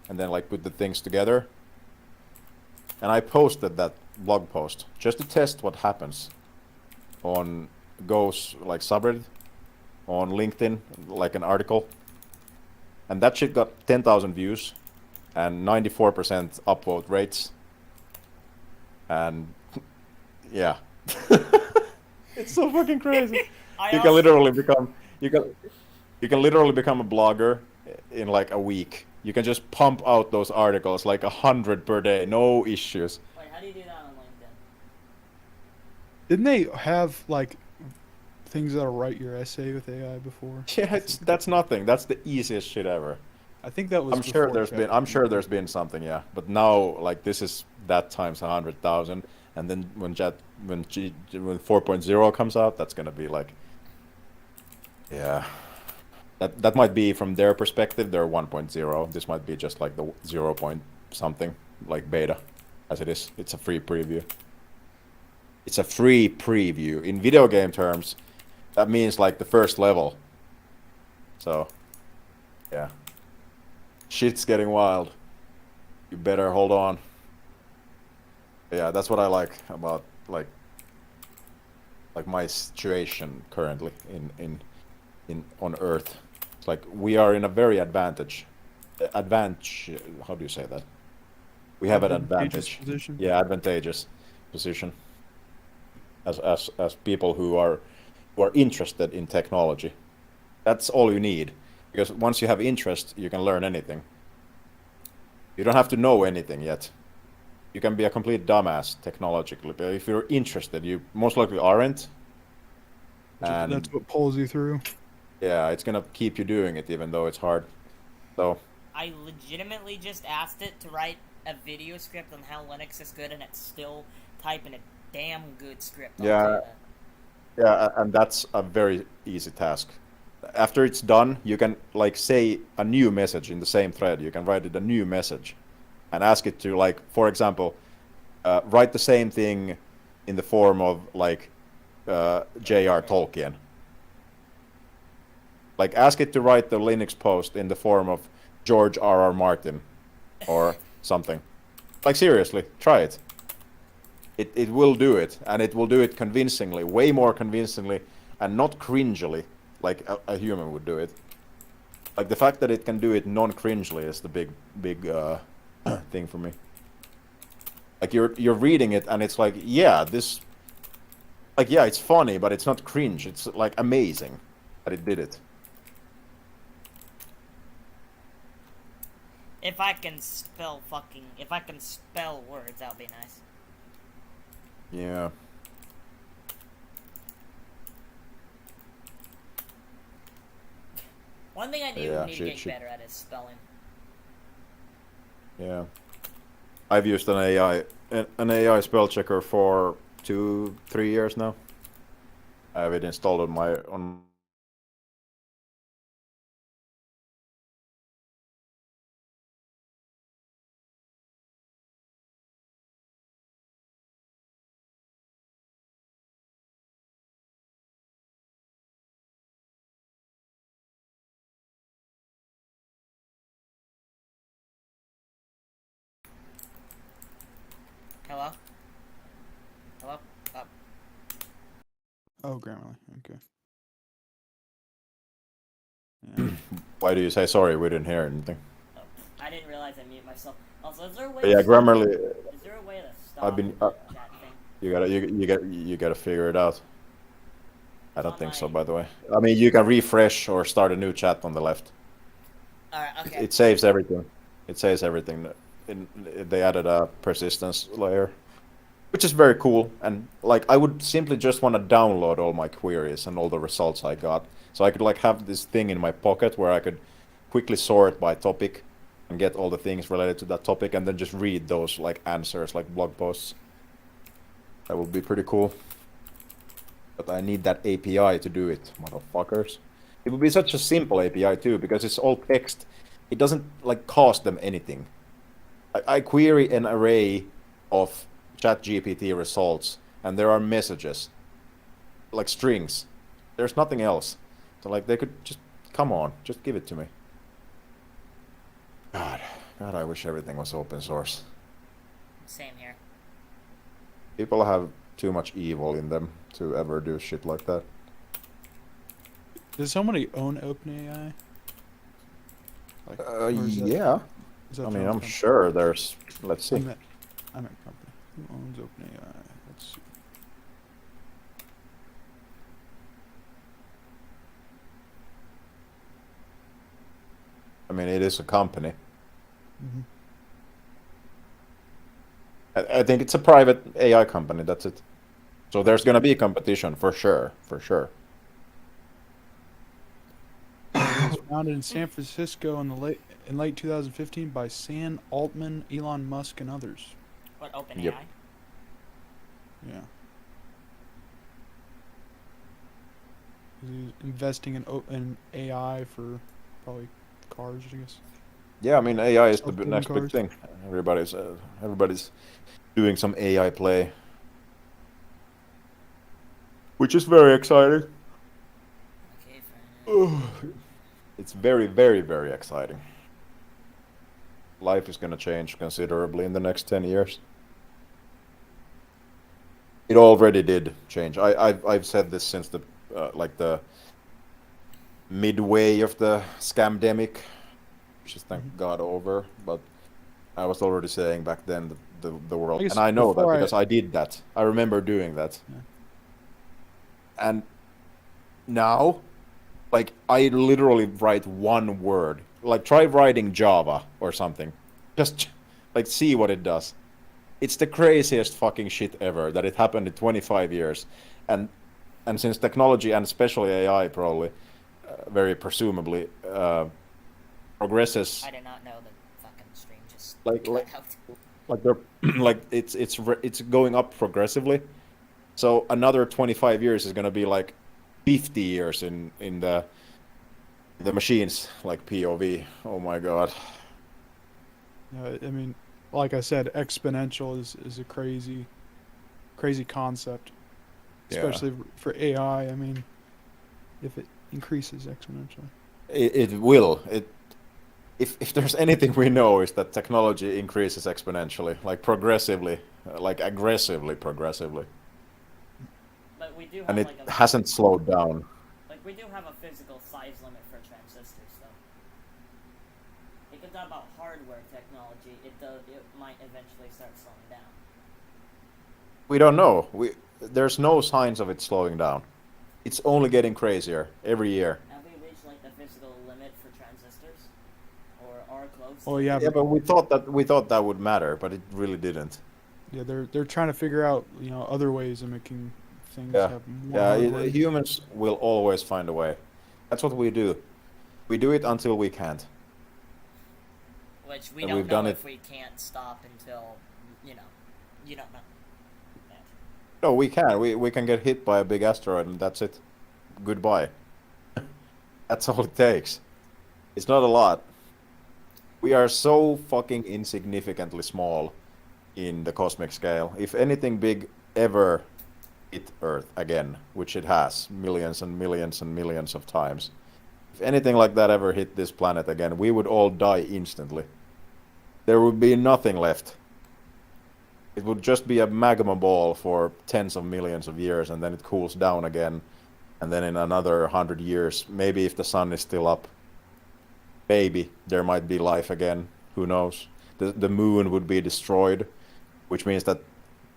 and then like put the things together. And I posted that blog post just to test what happens on Go's like subreddit, on LinkedIn, like an article. And that shit got 10,000 views and 94% upvote rates. And yeah. It's so fucking crazy. You can literally become a blogger in like a week. You can just pump out those articles like 100 per day, no issues. Wait, how do you do that on LinkedIn? Didn't they have like things that'll write your essay with AI before? Yeah, that's nothing. That's the easiest shit ever. I think that was. I'm sure before I'm sure ChatGPT. there's been something, yeah. But now, like, this is that times 100,000, and then when 4.0 comes out, that's gonna be like, yeah. That might be from their perspective, their 1.0. This might be just like the 0 point something, like beta, as it is. It's a free preview. It's a free preview. In video game terms, that means like the first level. So, yeah. Shit's getting wild. You better hold on. Yeah, that's what I like about like my situation currently in on Earth. It's like we are in a very advantage. How do you say that? We have an Advantageous advantage. position. Yeah, advantageous position. As people who are interested in technology. That's all you need. Because once you have interest, you can learn anything. You don't have to know anything yet. You can be a complete dumbass technologically, but if you're interested, you most likely aren't. And That's what pulls you through. yeah, it's gonna keep you doing it even though it's hard. So I legitimately just asked it to write a video script on how Linux is good, and it's still typing a damn good script. I'll Yeah. tell you that. yeah, and that's a very easy task. After it's done, you can like say a new message in the same thread. You can write it a new message, and ask it to like, for example, write the same thing in the form of like J.R. Tolkien. Like ask it to write the Linux post in the form of George R.R. Martin, or something. Like seriously, try it. It will do it, and it will do it convincingly, way more convincingly, and not cringily, like a human would do it. Like the fact that it can do it non-cringely is the big thing for me. Like you're reading it, and it's like, yeah, this, like yeah, it's funny, but it's not cringe. It's like amazing that it did it. If I can spell words, that would be nice. Yeah. One thing I do Yeah, need to get better at is spelling. Yeah. I've used an AI spell checker for 2-3 years now. I have it installed on Hello? Hello? Oh, Grammarly. Okay. Yeah. Why do you say sorry? We didn't hear anything. Oh, I didn't realize I muted myself. Also, is there a way? But yeah, to stop- Grammarly. Is there a way to stop I've been. the chat thing? You gotta figure it out. I don't on think so, my- by the way. I mean, you can refresh or start a new chat on the left. Alright, okay. It saves everything. It saves everything. They added a persistence layer, which is very cool. And like, I would simply just want to download all my queries and all the results I got, so I could like have this thing in my pocket where I could quickly sort by topic and get all the things related to that topic, and then just read those like answers, like blog posts. That would be pretty cool. But I need that API to do it, motherfuckers. It would be such a simple API too, because it's all text. It doesn't like cost them anything. I query an array of ChatGPT results, and there are messages, like strings. There's nothing else. So like they could just, come on, just give it to me. God, I wish everything was open source. Same here. People have too much evil in them to ever do shit like that. Does somebody own OpenAI? Like, or is that- Yeah. is that I their mean, own I'm company? sure there's. Let's see. I'm at company. Who owns OpenAI? Let's see. I mean, it is a company. Mm-hmm. I think it's a private AI company. That's it. So there's gonna be competition for sure, for sure. It was founded in San Francisco in late 2015 by Sam Altman, Elon Musk, and others. What, OpenAI? Yep. Yeah. He's investing in AI for probably cars, I guess. Yeah, I mean AI is the Self-driving next big cars. thing. Everybody's doing some AI play, which is very exciting. Okay, fair enough. It's very, very, very exciting. Life is gonna change considerably in the next 10 years. It already did change. I've said this since the like the midway of the scamdemic, which is thank God over. But I was already saying back then that the world, I guess and I know that before because I did that. I remember doing that. Yeah. And now, like, I literally write one word. Like, try writing Java or something. Just like see what it does. It's the craziest fucking shit ever that it happened in 25 years, and since technology and especially AI probably, very presumably, progresses I did not know the fucking stream just like cut like out. like they're like it's going up progressively. So another 25 years is gonna be like 50 years in the machines like POV. Oh my god. I mean, like I said, exponential is a crazy concept, Yeah. especially for AI. I mean, if it increases exponentially. It will. If there's anything we know is that technology increases exponentially, like progressively, like aggressively progressively, But we do have and it like a hasn't slowed down. like we do have a physical size limit for transistors, though. If you talk about hardware technology, it might eventually start slowing down. We don't know. There's no signs of it slowing down. It's only getting crazier every year. Have we reached like the physical limit for transistors, or are close? Oh to yeah, Yeah, but we thought that would matter, but it really didn't. yeah. They're trying to figure out other ways of making things Yeah. have more Yeah, hardware. humans will always find a way. That's what we do. We do it until we can't. Which we And don't we've know done if it- we can't stop until you don't know. Yeah. No, we can. We can get hit by a big asteroid and that's it. Goodbye. That's all it takes. It's not a lot. We are so fucking insignificantly small in the cosmic scale. If anything big ever hit Earth again, which it has millions and millions and millions of times, if anything like that ever hit this planet again, we would all die instantly. There would be nothing left. It would just be a magma ball for tens of millions of years, and then it cools down again. And then in another 100 years, maybe if the sun is still up, maybe there might be life again. Who knows? The moon would be destroyed, which means that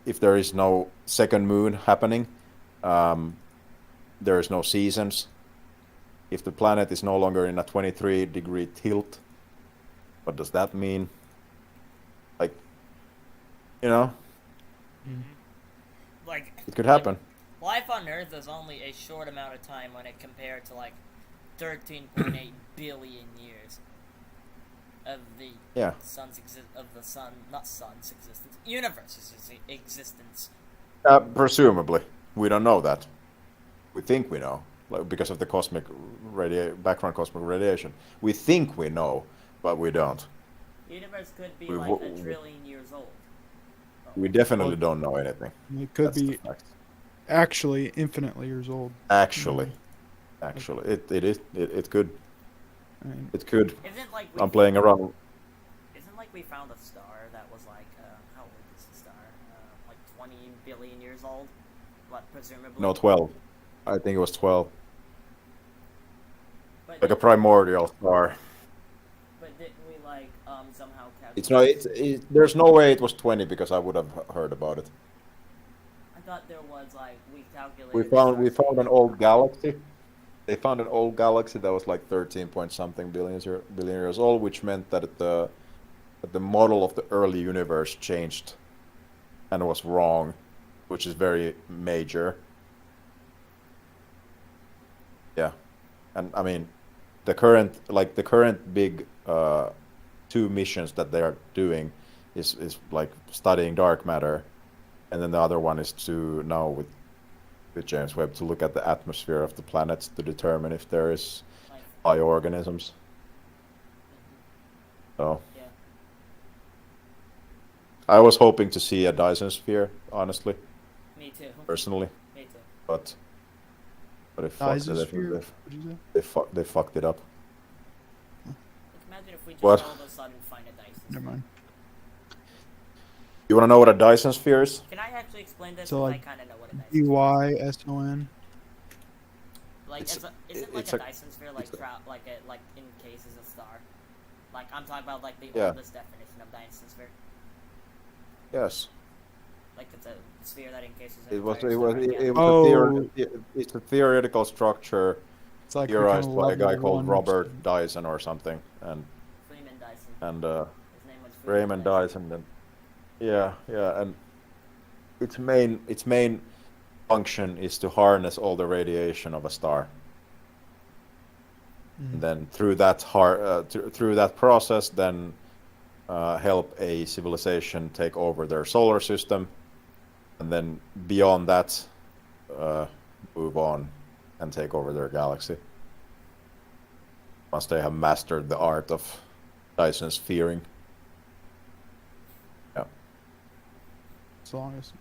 if there is no second moon happening, there is no seasons. If the planet is no longer in a 23-degree tilt, what does that mean? Like, Like it could happen. life on Earth is only a short amount of time when it compared to like 13.8 billion years of the Yeah. sun's existence, universe's existence. Presumably, we don't know that. We think we know, like, because of the background cosmic radiation. We think we know, but we don't. Universe could be We like wo- a trillion years old. We definitely don't know anything. It could That's the be fact. actually infinitely years old. Actually, it could. I mean, It could. Isn't like I'm playing around. Isn't like we found a star that was like how old is the star? Like 20 billion years old. What presumably? No, 12. I think it was 12. But Like a primordial star. But didn't we like somehow calculate? It's no. There's no way it was 20 because I would have heard about it. I thought there was like we calculated. We found an old galaxy. They found an old galaxy that was like 13 point something billion years old, which meant that the model of the early universe changed and was wrong. which is very major. Yeah, and I mean, the current big 2 missions that they are doing is like studying dark matter, and then the other one is to now with James Webb to look at the atmosphere of the planets to determine if there is Like, bioorganisms. So yeah. I was hoping to see a Dyson sphere, honestly, Me too. personally, Me too. but it fucked it. Isosphere? What'd you say? They fucked it up. Like, imagine if we just What? all of a sudden find a Dyson Never sphere. mind. You want to know what a Dyson sphere is? Can I actually explain this? So, 'Cause like, I kind of know what a Dyson sphere is. DYSON. Like, It's is a- it like it's a a- Dyson sphere, like, like encases a star? Like, I'm talking about, like, the Yeah. oldest definition of Dyson sphere. Yes. Like, it's a sphere that encases an It was entire it was star. it, Yeah. it was Oh. it's a theoretical structure It's like theorized freaking by a guy level called 1 Robert stuff. Dyson or something, Freeman Dyson. and His name was Raymond Dyson. And yeah, and its main function is to harness all the radiation of a star. And then through that through that process, then help a civilization take over their solar system, and then beyond that, move on and take over their galaxy. Once they have mastered the art of Dyson sphering. Yeah. As long as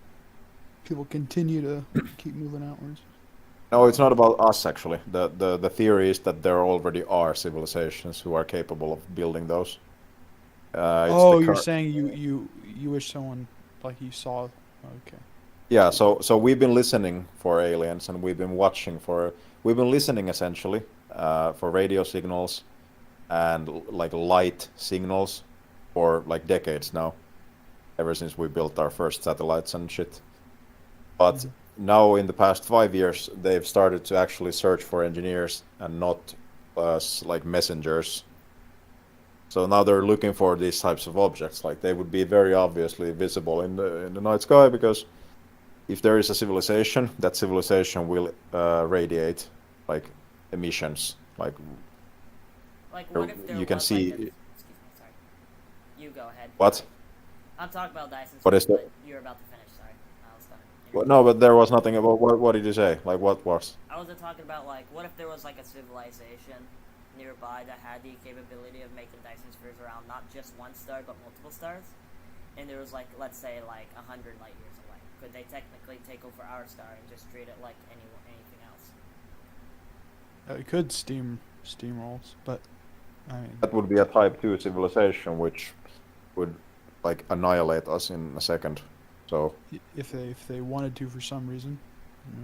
people continue to keep moving outwards. No, it's not about us actually. The theory is that there already are civilizations who are capable of building those. Oh, you're saying you wish someone like you saw. Okay. Yeah, so we've been listening for aliens, and we've been listening essentially for radio signals and like light signals for like decades now, ever since we built our first satellites and shit. But now in the past 5 years, they've started to actually search for engineers and not us like messengers. So now they're looking for these types of objects. Like they would be very obviously visible in the night sky, because if there is a civilization, that civilization will radiate like emissions. Like Like, what if there you can was, see. like, excuse me, sorry. You go ahead. What? I'm talking about Dyson What is spheres, that? but you're about to finish, sorry. I was done. Well, no, but there was nothing about what did you say? Like what was? I was talking about, like, what if there was, like, a civilization nearby that had the capability of making Dyson spheres around not just one star, but multiple stars? And there was, like, let's say, like, 100 light years away. Could they technically take over our star and just treat it like anything else? It could steamrolls, but I mean, That would be a Type 2 civilization, which would like annihilate us in a second. So if they wanted to for some reason.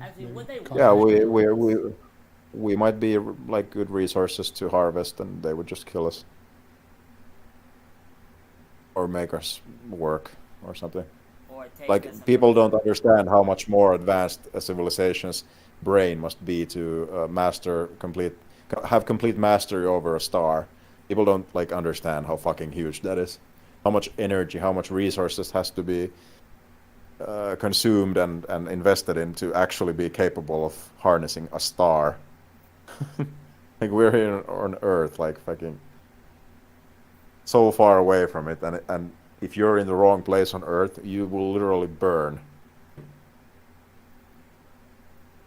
Actually, maybe would they cause yeah, an we might be like good resources to harvest, and they would just kill us or make us work or something. Or take Like this and people put it- don't understand how much more advanced a civilization's brain must be to have complete mastery over a star. People don't like understand how fucking huge that is, how much energy, how much resources has to be consumed and invested in to actually be capable of harnessing a star. Like we're here on Earth, like fucking so far away from it, and if you're in the wrong place on Earth, you will literally burn.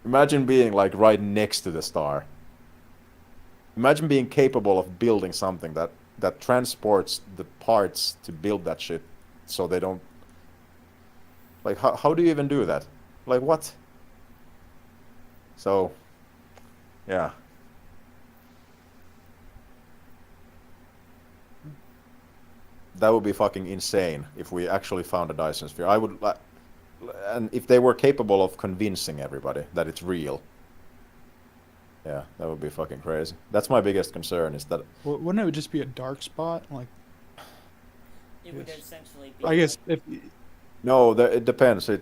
Imagine being like right next to the star. Imagine being capable of building something that transports the parts to build that shit, so they don't. Like how do you even do that? Like what? So, yeah. That would be fucking insane if we actually found a Dyson sphere. I would, and if they were capable of convincing everybody that it's real. Yeah, that would be fucking crazy. That's my biggest concern, is that Wouldn't it just be a dark spot? Like, It would Yes. essentially be. I guess if no, it depends. It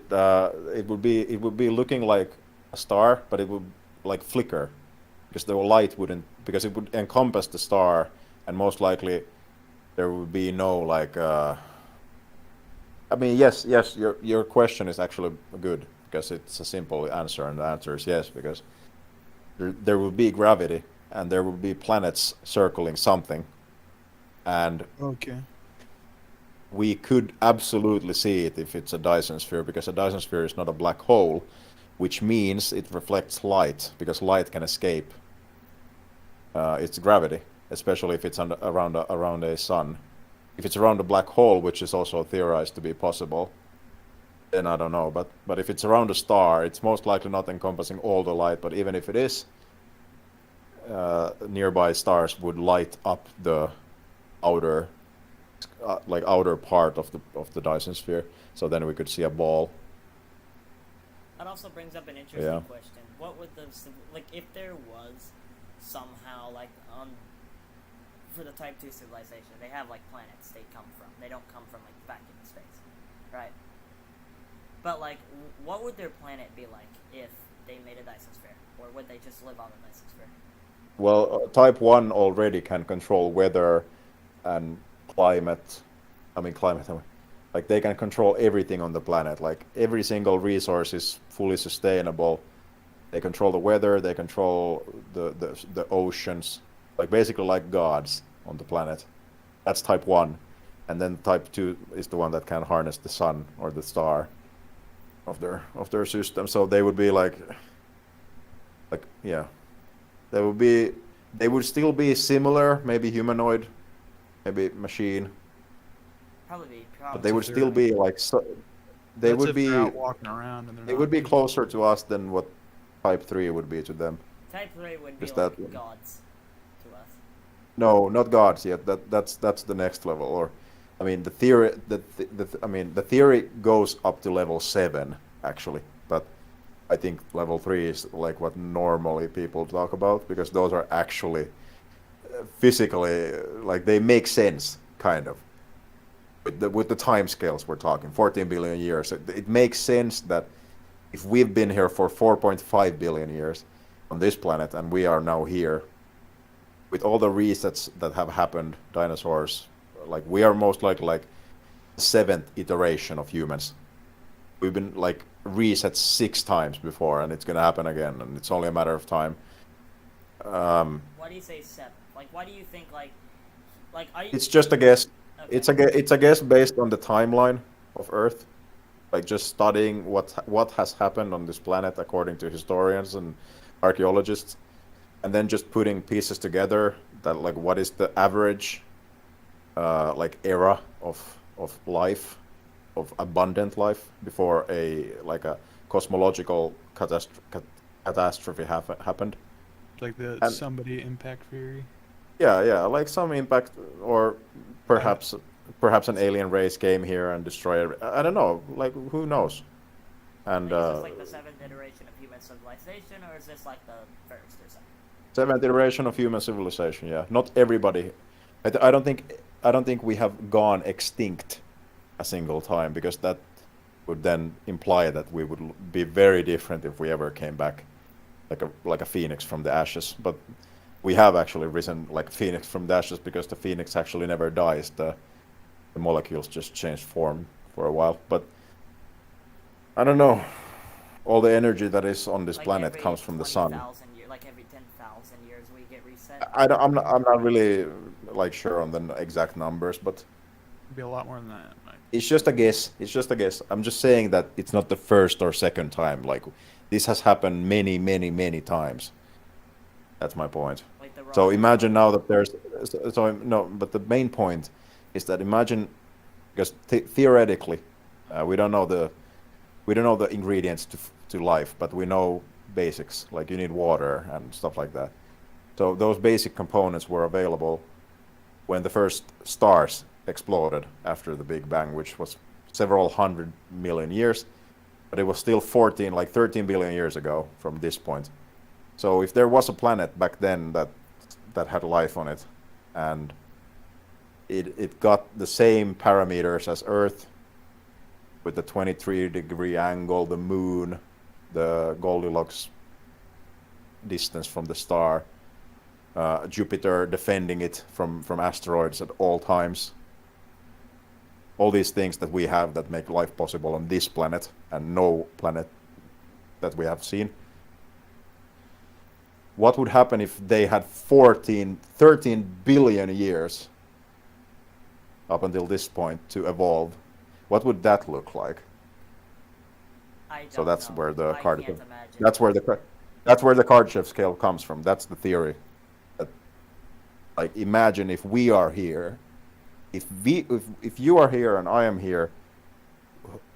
would be looking like a star, but it would like flicker, because the light wouldn't, because it would encompass the star, and most likely there would be no like I mean, yes, yes. Your question is actually good because it's a simple answer, and the answer is yes because there will be gravity and there will be planets circling something, and Okay. we could absolutely see it if it's a Dyson sphere because a Dyson sphere is not a black hole, which means it reflects light because light can escape its gravity, especially if it's around a sun. If it's around a black hole, which is also theorized to be possible, then I don't know. But if it's around a star, it's most likely not encompassing all the light. But even if it is, nearby stars would light up the outer, outer part of the Dyson sphere. So then we could see a ball. That also brings up an interesting Yeah. question. What would the like if there was somehow like for the Type 2 civilization, they have like planets they come from. They don't come from like back into space, right? But like, what would their planet be like if they made a Dyson sphere, or would they just live on a Dyson sphere? Well, Type 1 already can control weather and climate. I mean, climate. Like, they can control everything on the planet. Like, every single resource is fully sustainable. They control the weather, they control the oceans. Like, basically like gods on the planet. That's Type 1. And then Type 2 is the one that can harness the sun or the star of their system. So they would be like yeah. They would still be similar, maybe humanoid, maybe machine, Probably. but they would if still they're- be like so. They That's would if be. they're out walking around and they're They not would be people. closer to us than what Type 3 would be to them. Type 3 would be Is like that- gods to us. No, not gods yet. That's the next level. Or, I mean, the theory goes up to level 7 actually, but I think level 3 is like what normally people talk about because those are actually physically like they make sense kind of with the time scales we're talking 14 billion years. It makes sense that if we've been here for 4.5 billion years on this planet and we are now here with all the resets that have happened, dinosaurs, like we are most likely like the 7th iteration of humans. We've been like reset 6 times before, and it's gonna happen again, and it's only a matter of time. Why do you say 7? Like, why do you think like are you? It's just a guess. Okay. It's a guess based on the timeline of Earth, like just studying what has happened on this planet according to historians and archaeologists, and then just putting pieces together that like what is the average like era of life, of abundant life before a cosmological catastrophe happened. like the and- somebody impact theory. Yeah, like some impact, or perhaps an alien race came here and destroyed. I don't know. Like who knows? And Is this like the 7th iteration of human civilization, or is this like the first or something? 7th iteration of human civilization. Yeah, not everybody. I don't think we have gone extinct a single time because that would then imply that we would be very different if we ever came back, like a phoenix from the ashes. But we have actually risen like a phoenix from the ashes because the phoenix actually never dies. The molecules just change form for a while. But I don't know. All the energy that is on this Like planet every comes from the sun. 20,000 like every 10,000 years we get reset. I'm not really like sure on the exact numbers, but It'd be a lot more than that. Like, it's just a guess. It's just a guess. I'm just saying that it's not the first or second time. Like this has happened many, many, many times. That's my point. Like the So rock- imagine now that there's no, but the main point is that imagine because theoretically we don't know the ingredients to life, but we know basics like you need water and stuff like that. So those basic components were available when the first stars exploded after the Big Bang, which was several 100 million years, but it was still 13 billion years ago from this point. So if there was a planet back then that had life on it, and it got the same parameters as Earth, with the 23-degree angle, the moon, the Goldilocks distance from the star, Jupiter defending it from asteroids at all times, all these things that we have that make life possible on this planet and no planet that we have seen. What would happen if they had 13 billion years up until this point to evolve? What would that look like? So that's where the Kardashev, that's where the Kardashev scale comes from. That's the theory. That, like, imagine if we are here, if you are here and I am here,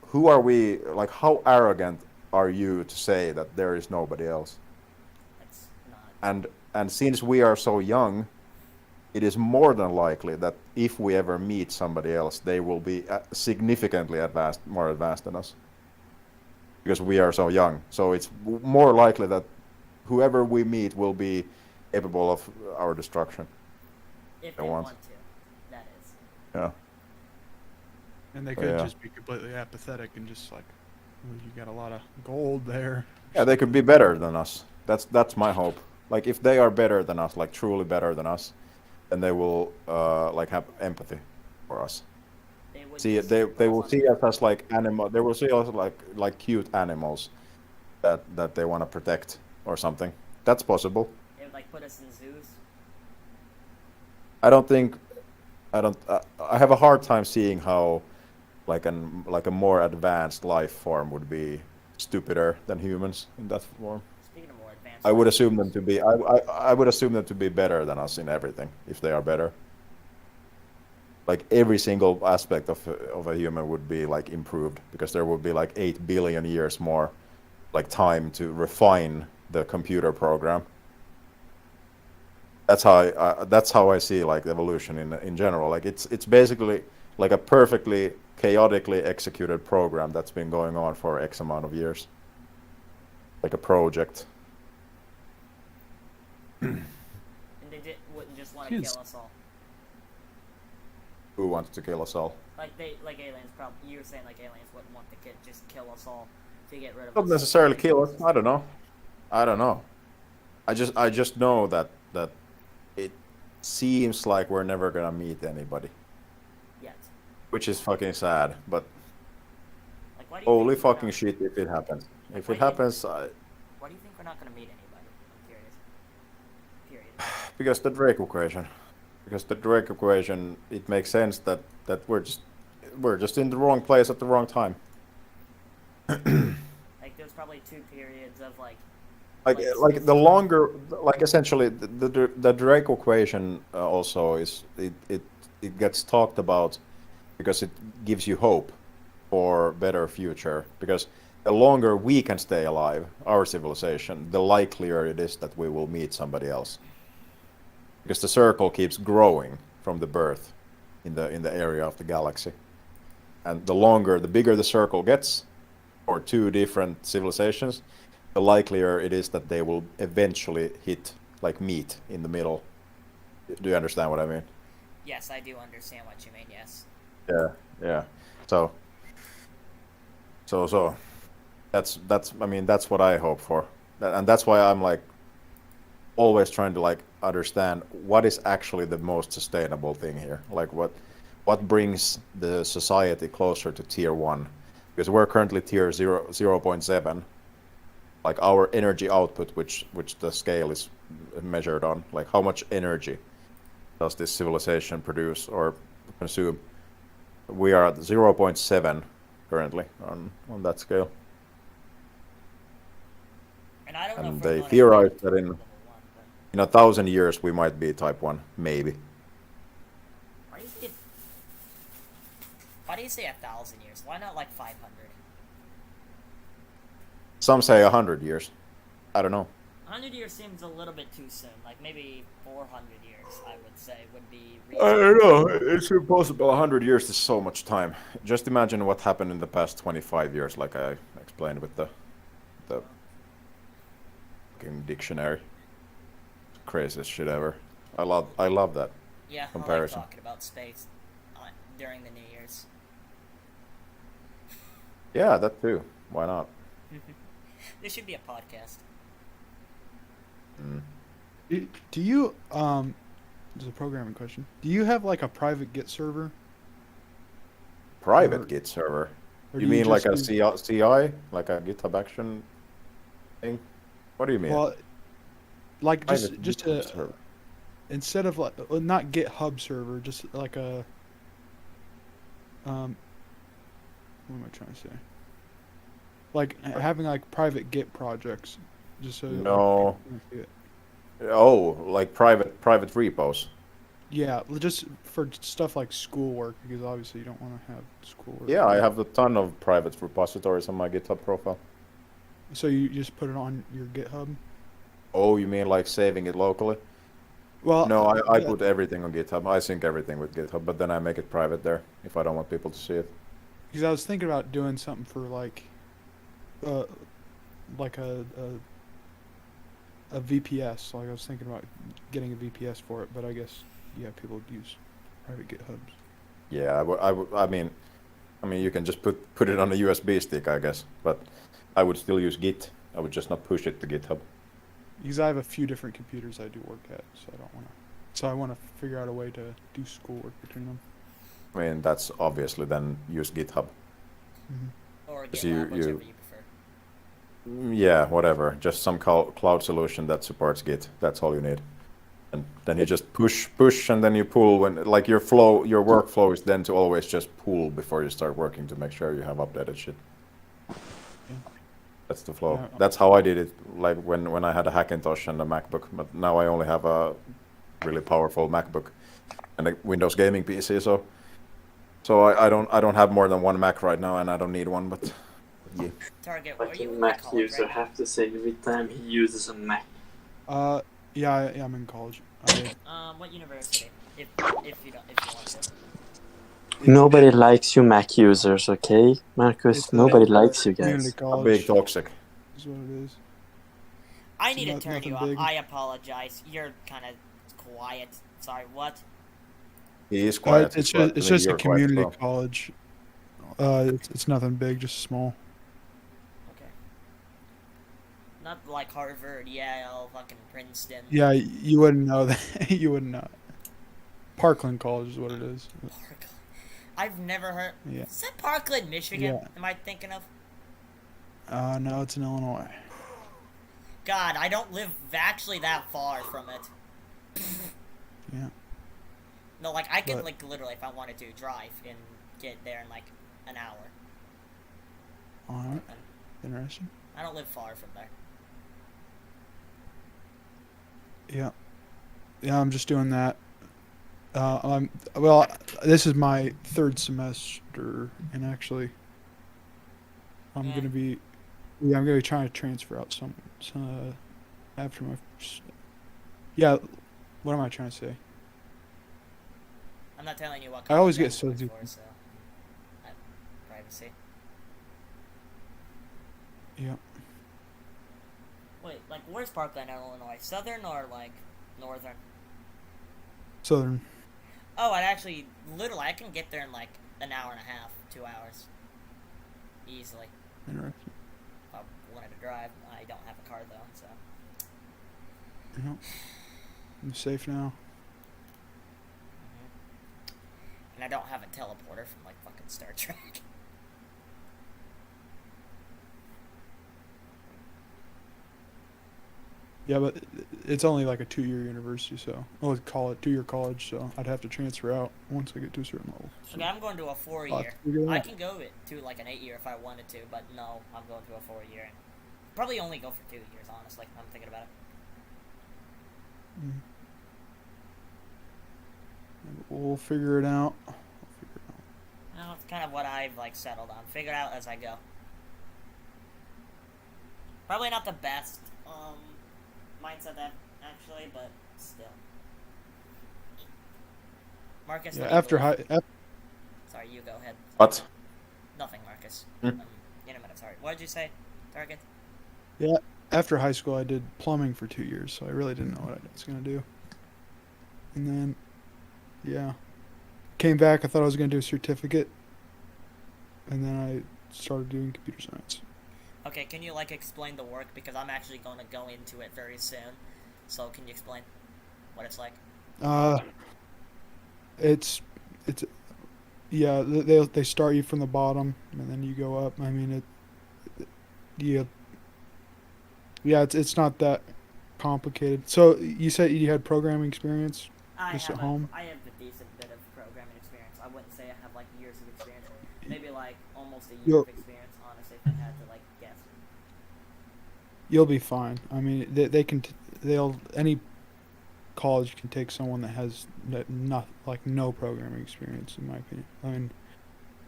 who are we? Like, how arrogant are you to say that there is nobody else? That's not. And since we are so young, it is more than likely that if we ever meet somebody else, they will be significantly more advanced than us. Because we are so young. So it's more likely that whoever we meet will be capable of our destruction. If they want to, that is. Yeah. And they could Yeah. just be completely apathetic and just like, "Well, you got a lot of gold there." Yeah, they could be better than us. That's my hope. Like, if they are better than us, like truly better than us, then they will like have empathy for us. They would See, just they focus will on see the- us as like animal. They will see us like cute animals that they want to protect or something. That's possible. They would like put us in zoos. I don't think. I have a hard time seeing how like a more advanced life form would be stupider than humans in that form. Speaking of more advanced, I would life assume them to be. I would assume them to be better than us in everything if they are better. Like every single aspect of a human would be like improved because there would be like 8 billion years more like time to refine the computer program. That's how I see like evolution in general. Like it's basically like a perfectly chaotically executed program that's been going on for X amount of years. Like a project. and wouldn't just want to Yes. kill us all. Who wants to kill us all? Like aliens probably. You were saying like aliens wouldn't want to just kill us all to get rid of Not us. necessarily kill us. I don't know. I just know that it seems like we're never gonna meet anybody, Yet. which is fucking sad. But Like, why do you holy think we're fucking not- shit if it happens. If Why it do you- happens, Why do you think we're not gonna meet anybody? I'm curious. Period. because the Drake equation. Because the Drake equation, it makes sense that we're just in the wrong place at the wrong time. Like there's probably 2 periods of like. Like the longer, like essentially the Drake equation also is it gets talked about because it gives you hope for better future. Because the longer we can stay alive, our civilization, the likelier it is that we will meet somebody else. Because the circle keeps growing from the birth in the area of the galaxy, and the bigger the circle gets, for 2 different civilizations, the likelier it is that they will eventually meet in the middle. Do you understand what I mean? Yes, I do understand what you mean. Yes. Yeah. So that's what I hope for, and that's why I'm like always trying to like understand what is actually the most sustainable thing here. Like what brings the society closer to tier 1, because we're currently tier 0.7. Like our energy output, which the scale is measured on, like how much energy does this civilization produce or consume? We are at 0.7 currently on that scale, And I don't know. and if we're they gonna theorize get that to in level 1, but in 1,000 years we might be type 1, maybe. Why do you say 1,000 years? Why not like 500? Some say 100 years. I don't know. 100 years seems a little bit too soon. Like maybe 400 years, I would say, would be I reasonable. don't know. It's impossible. 100 years is so much time. Just imagine what happened in the past 25 years, like I explained with the fucking dictionary. Craziest shit ever. I love that. Yeah, I comparison. like talking about space during the New Year's. Yeah, that too. Why not? This should be a podcast. Do you there's a programming question. Do you have like a private Git server? Private Or- Git server. Or You do mean like a just use- CI, like a GitHub Action thing? What do you mean? Well, like Private just GitHub a server. instead of like not GitHub server, just like a what am I trying to say? Like having like private Git projects, just so No. Like, Oh, like private repos. yeah, just for stuff like schoolwork, because obviously you don't want to have schoolwork. Yeah, I have a ton of private repositories on my GitHub profile. So you just put it on your GitHub. Oh, you mean like saving it locally? Well, No, I yeah, put everything on GitHub. I sync everything with GitHub, but then I make it private there if I don't want people to see it. because I was thinking about doing something for uh, like a VPS. Like I was thinking about getting a VPS for it, but I guess yeah, people use private GitHubs. Yeah, I mean, you can just put it on a USB stick, I guess. But I would still use Git. I would just not push it to GitHub. Because I have a few different computers I do work at, so I don't want to. So I want to figure out a way to do schoolwork between them. I mean, that's obviously then use GitHub. Or So GitLab, whichever you- you prefer. Yeah, whatever. Just some cloud solution that supports Git. That's all you need. And then you just push, and then you pull when like your workflow is then to always just pull before you start working to make sure you have updated shit. That's the flow. Yeah. That's how I did it. Like when I had a Hackintosh and a MacBook, but now I only have a really powerful MacBook and a Windows gaming PC. So I don't have more than one Mac right now, and I don't need one. But yeah. Target, are Like you a in Mac college user right now? have to say every time he uses a Mac. Yeah, I'm in college. I did. What university? If you want to. Nobody likes you Mac users, okay? Marcus, It's, nobody uh, likes you Community guys. A college big toxic. is what it is. I It's need to not- turn nothing you up. big. I apologize. You're kind of quiet. Sorry, what? He is quiet. It's but just, it's just a you're quiet as community well. college. It's nothing big, just small. Okay. Not like Harvard, Yale, fucking Princeton. Yeah, you wouldn't know that. You wouldn't know. Parkland College is what it is. Parkland. I've never heard. Yeah. Is that Parkland, Michigan? Yeah. Am I thinking of? No, it's in Illinois. God, I don't live actually that far from it. Yeah. No, like I could But- like literally, if I wanted to, drive and get there in like an hour. All right. Interesting. I don't live far from there. Yeah. Yeah, I'm just doing that. Well, this is my third semester, and actually, I'm Yeah. gonna be, yeah, I'm gonna be trying to transfer out some after my, yeah. What am I trying to say? I'm not telling you what. I always college get so I'm going deep. for, so privacy. Yeah. Wait, like where's Parkland, Illinois? Southern or like northern? Southern. Oh, I actually, literally, I can get there in like an hour and a half, 2 hours, easily. Interesting. If I wanted to drive, I don't have a car though, so. Yeah. I'm safe now. And I don't have a teleporter from like fucking Star Trek. Yeah, but it's only like a 2-year university, so call it 2-year college. So I'd have to transfer out once I get to a certain level. So Okay, I'm going to a I'll 4-year. have to figure that I out. can go to like an 8-year if I wanted to, but no, I'm going to a 4-year. Probably only go for 2 years, honestly. I'm thinking about it. We'll figure it out. Well, it's kind of what I've like settled on. Figure it out as I go. Probably not the best mindset that actually, but still. Marcus. Yeah, let me after move. high. Sorry, you go ahead. What? Nothing, Marcus. Hmm? In a minute. Sorry. What did you say? Target. After high school, I did plumbing for 2 years, so I really didn't know what I was gonna do. And then, yeah, came back. I thought I was gonna do a certificate, and then I started doing computer science. Okay, can you like explain the work because I'm actually going to go into it very soon. So can you explain what it's like? It's Yeah, they start you from the bottom and then you go up. I mean yeah, it's not that complicated. So you said you had programming experience just at home? I have a decent bit of programming experience. I wouldn't say I have like years of experience. Maybe like almost a year You'll of experience, honestly, if I had to like guess. you'll be fine. I mean, they can they'll any college can take someone that has not like no programming experience, in my opinion. I mean,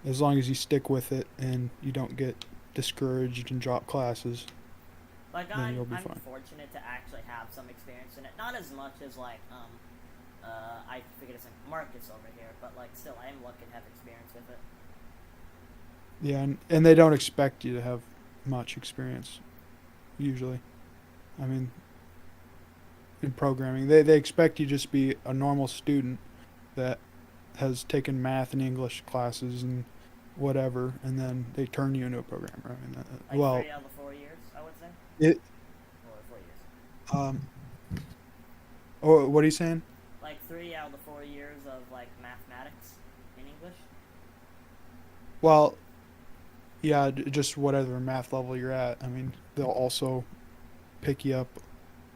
as long as you stick with it and you don't get discouraged and drop classes. Like Then you'll be I'm fine. fortunate to actually have some experience in it. Not as much as like I figured it's like Marcus over here, but like still I am lucky to have experience with it. Yeah, and they don't expect you to have much experience usually. I mean, in programming, they expect you to just be a normal student that has taken math and English classes and whatever, and then they turn you into a programmer. I mean, Like well, 3 out of the 4 years, I would say. it Or 4 years. oh, what are you saying? Like 3 out of the 4 years of like mathematics in English. Well, yeah, just whatever math level you're at. I mean, they'll also pick you up.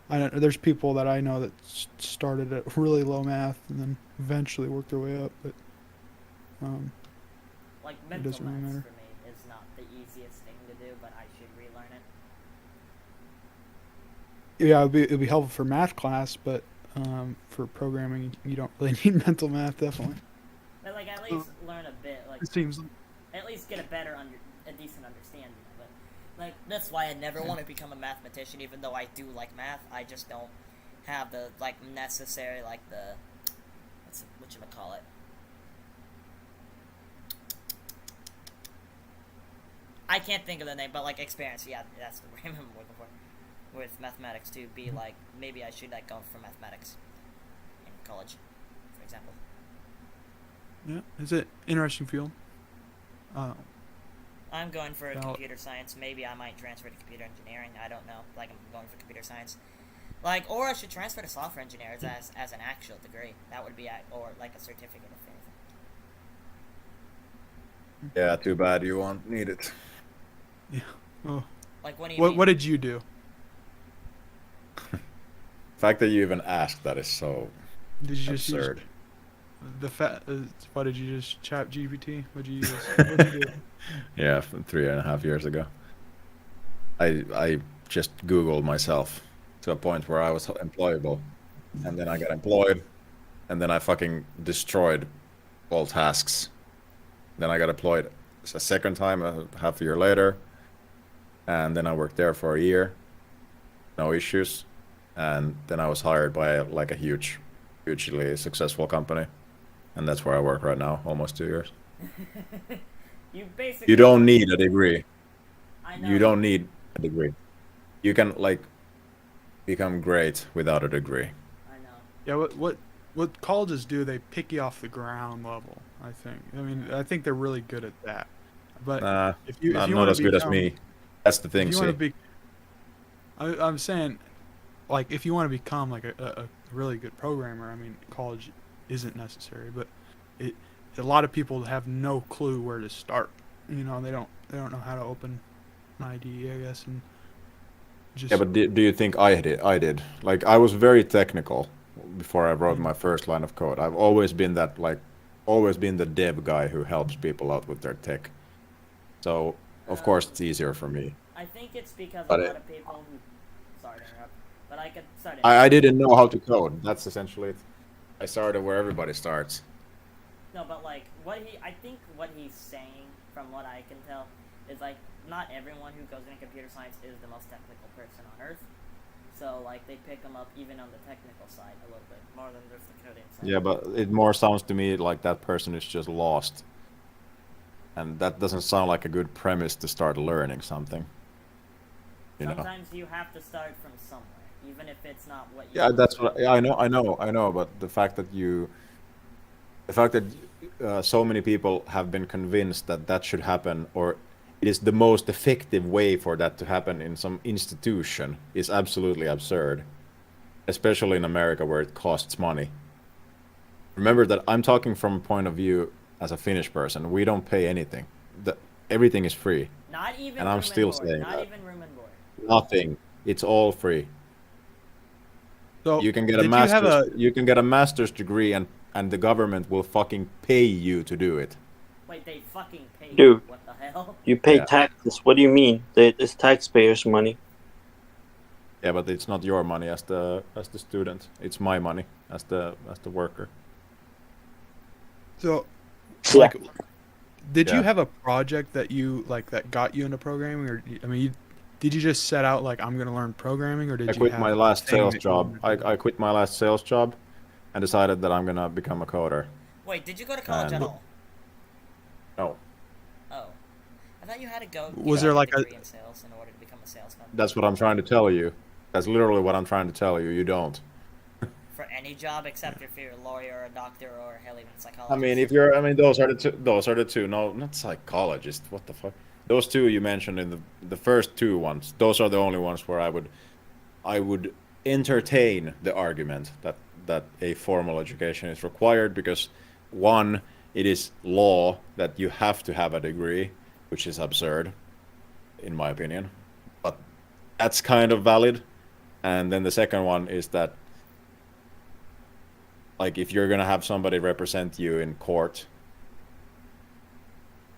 I don't, there's people that I know that started at really low math and then eventually worked their way up, but Like mental doesn't really maths matter. for me is not the easiest thing to do, but I should relearn it. yeah, it'd be helpful for math class, but for programming, you don't really need mental math, definitely. But like at least learn a bit, like It seems. at least get a decent understanding of it. Like that's why I never want to become a mathematician, even though I do like math. I just don't have the like necessary like the whatchamacallit. I can't think of the name, but like experience. Yeah, that's the word I'm looking for. With mathematics to be like maybe I should like go for mathematics in college, for example. Yeah, it's an interesting field. I'm going for Well- computer science. Maybe I might transfer to computer engineering. I don't know. Like I'm going for computer science. Like, or I should transfer to software engineering as an actual degree. That would be, or like a certificate if anything. Yeah, too bad you won't need it. Yeah. Oh, Like, what do you mean? what did you do? The fact that you even asked that is so Did you just absurd. use what did you just chat GPT? What did you use? What did you do? Yeah, from 3.5 years ago. I just Googled myself to a point where I was employable, and then I got employed, and then I fucking destroyed all tasks. Then I got employed a second time, half a year later, and then I worked there for a year, no issues, and then I was hired by like a hugely successful company, and that's where I work right now, almost 2 years. You basically. You don't need a degree. I know. You don't need a degree. You can like become great without a degree. I know. Yeah, what colleges do? They pick you off the ground level. I think. I mean, I think they're really good at that. But Nah, if you not want as to good as me. That's the thing. if you See, want to be, I'm saying, like, if you want to become like a really good programmer, I mean, college isn't necessary, but a lot of people have no clue where to start. You know, they don't know how to open an IDE, I guess, and just yeah, but do you think I did? I did. Like I was very technical before I wrote my first line of code. I've always been that always been the dev guy who helps people out with their tech. So of course it's easier for me. I think it's because But a it- lot of people who. Sorry to interrupt, but I could start. I didn't know how to code. That's essentially it. I started where everybody starts. No, but like I think what he's saying, from what I can tell, is like not everyone who goes into computer science is the most technical person on earth. So like they pick them up even on the technical side a little bit more than just the coding side. Yeah, but it more sounds to me like that person is just lost. And that doesn't sound like a good premise to start learning something. You know. Sometimes you have to start from somewhere, even if it's not what you. Yeah, want that's to what do. I know. But the fact that so many people have been convinced that that should happen, or it is the most effective way for that to happen in some institution, is absolutely absurd. Especially in America, where it costs money. Remember that I'm talking from a point of view as a Finnish person. We don't pay anything. Everything is free. Not even And I'm room still and board. saying Not that. even room and board. Nothing. It's all free. So You can get a did you have master's. a You can get a master's degree, and the government will fucking pay you to do it. Wait, they fucking pay you. Dude. What the hell? You pay Yeah. taxes. What do you mean? It's taxpayers' money. Yeah, but it's not your money as the student. It's my money as the worker. so Yeah. like did you Yeah. have a project that you like that got you into programming, or I mean, did you just set out like I'm gonna learn programming, or did I you quit have my a last thing sales that you job. wanted to do? I quit my last sales job, and decided that I'm gonna become a coder. Wait, did you go to college at And- all? No, Oh. I thought you had to go Was get there a like a- degree in sales in order to become a salesman. that's what I'm trying to tell you. That's literally what I'm trying to tell you. You don't. For any job except if you're a lawyer or a doctor or hell even a psychologist. I mean, if you're, I mean, those are the two. Those are the two. No, not psychologist. What the fuck? Those two you mentioned in the first two ones. Those are the only ones where I would entertain the argument that a formal education is required, because one, it is law that you have to have a degree, which is absurd, in my opinion. But that's kind of valid. And then the second one is that, like, if you're gonna have somebody represent you in court,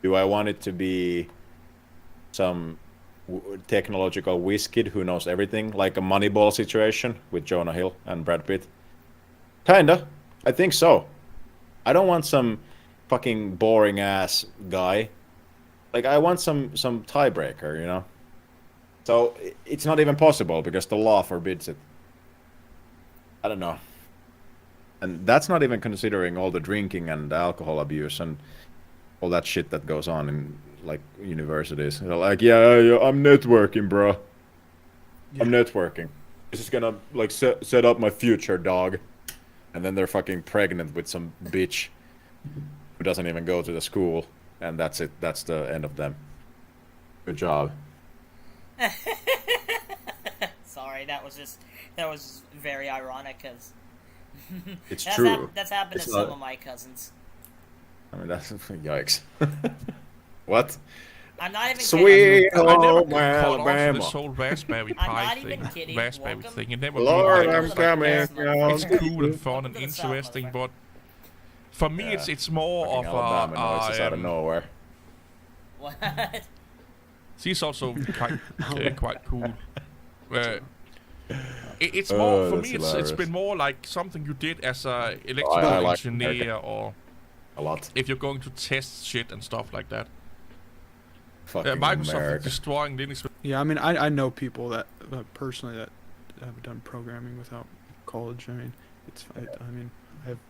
do I want it to be some technological whiz kid who knows everything, like a Moneyball situation with Jonah Hill and Brad Pitt? Kinda. I think so. I don't want some fucking boring ass guy. Like, I want some tiebreaker, you know? So it's not even possible because the law forbids it. I don't know. And that's not even considering all the drinking and alcohol abuse and all that shit that goes on in, like, universities. They're like, yeah, I'm networking, bro. I'm networking. This is gonna, like, set up my future, dog. And then they're fucking pregnant with some bitch who doesn't even go to the school. And that's it. That's the end of them. Good job. Sorry, that was very ironic because It's true. That's happened It's to not- some of my cousins. I mean, that's yikes. What? I'm not even Sweet kidding. I never home caught on to Alabama. this whole Raspberry I'm Pi not even thing. kidding. Raspberry Welcome- thing. It never Lord, really I'm like, coming. It's it's cool and fun and Welcome to the South, interesting, motherfucker. but for me, Yeah. it's more Fucking of Alabama noises out of nowhere. What? She's also quite cool. It's Oh, more for that's me. It's hilarious. been more like something you did as a electrical I like engineer, America. or A lot. if you're going to test shit and stuff like that. Fucking Microsoft is America. destroying Linux. Yeah, I mean, I know people that personally that have done programming without college. I mean, I mean,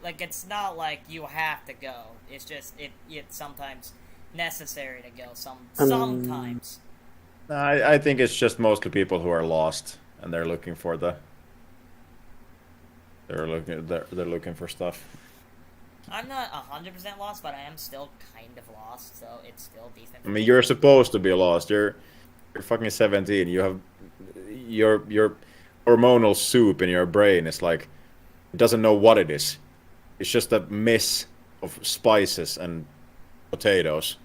Like, it's not like you have to go. It's just it's sometimes necessary to go. Sometimes. I think it's just mostly people who are lost and they're looking for the. They're looking for stuff. I'm not 100% lost, but I am still kind of lost, so it's still decent. I mean, you're supposed to be lost. You're fucking 17. You have your hormonal soup in your brain is like, it doesn't know what it is. It's just a mess of spices and potatoes.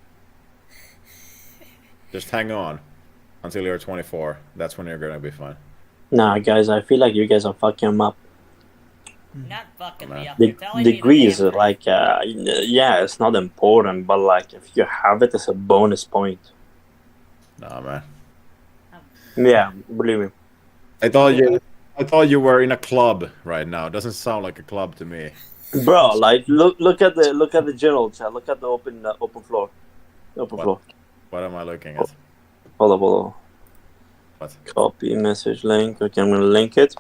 Just hang on until you're 24. That's when you're gonna be fine. Nah, guys, I feel like you guys are fucking them up. Not fucking Man. me up. The You're telling me degrees the are like, yeah, it's not important, but like if you have it, it's a bonus point. Nah, man. Yeah, believe me. I thought you were in a club right now. It doesn't sound like a club to me. Bro, like look at the general chat. Look at the open floor. Open What? floor. What am I looking at? Hold on. What? Copy message link. Okay, I'm gonna link it.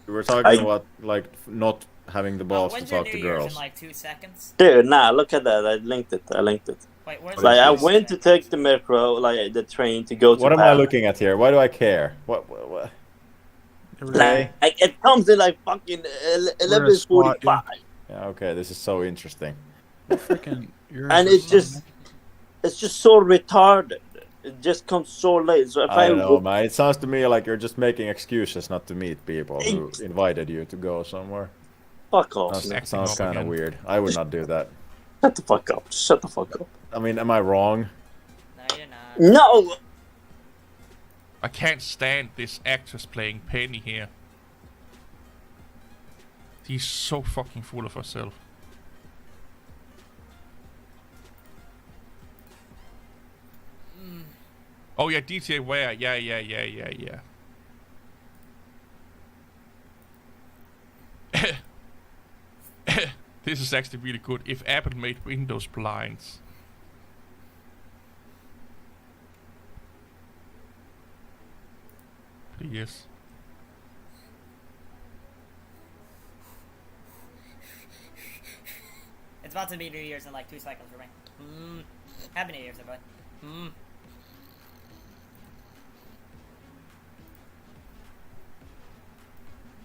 We were talking about, like, not having the balls to when's your talk New to Year's girls. in like 2 seconds? Dude, nah, look at that. I linked it. Wait, where's Like, the I this? went to take the metro, like the train, to go to. What am I Paris. looking at here? Why do I care? What? Like, it comes in like fucking We're a 11:45, SWAT, Yeah, okay, this is so interesting. freaking. and it's just so retarded. It just comes so late. So if I don't know, man. It sounds to me like you're just making excuses not to meet people who invited you to go somewhere. fuck off, man. Sounds kind of weird. I would not do that. Shut the fuck up. Shut the fuck up. I mean, am I wrong? No, you're not. No! I can't stand this actress playing Penny here. She's so fucking full of herself. Oh yeah, DTA Ware. Yeah. This is actually really good. If Apple made Windows blinds. Please. It's about to be New Year's in like 2 seconds for me. Happy New Year's, everybody.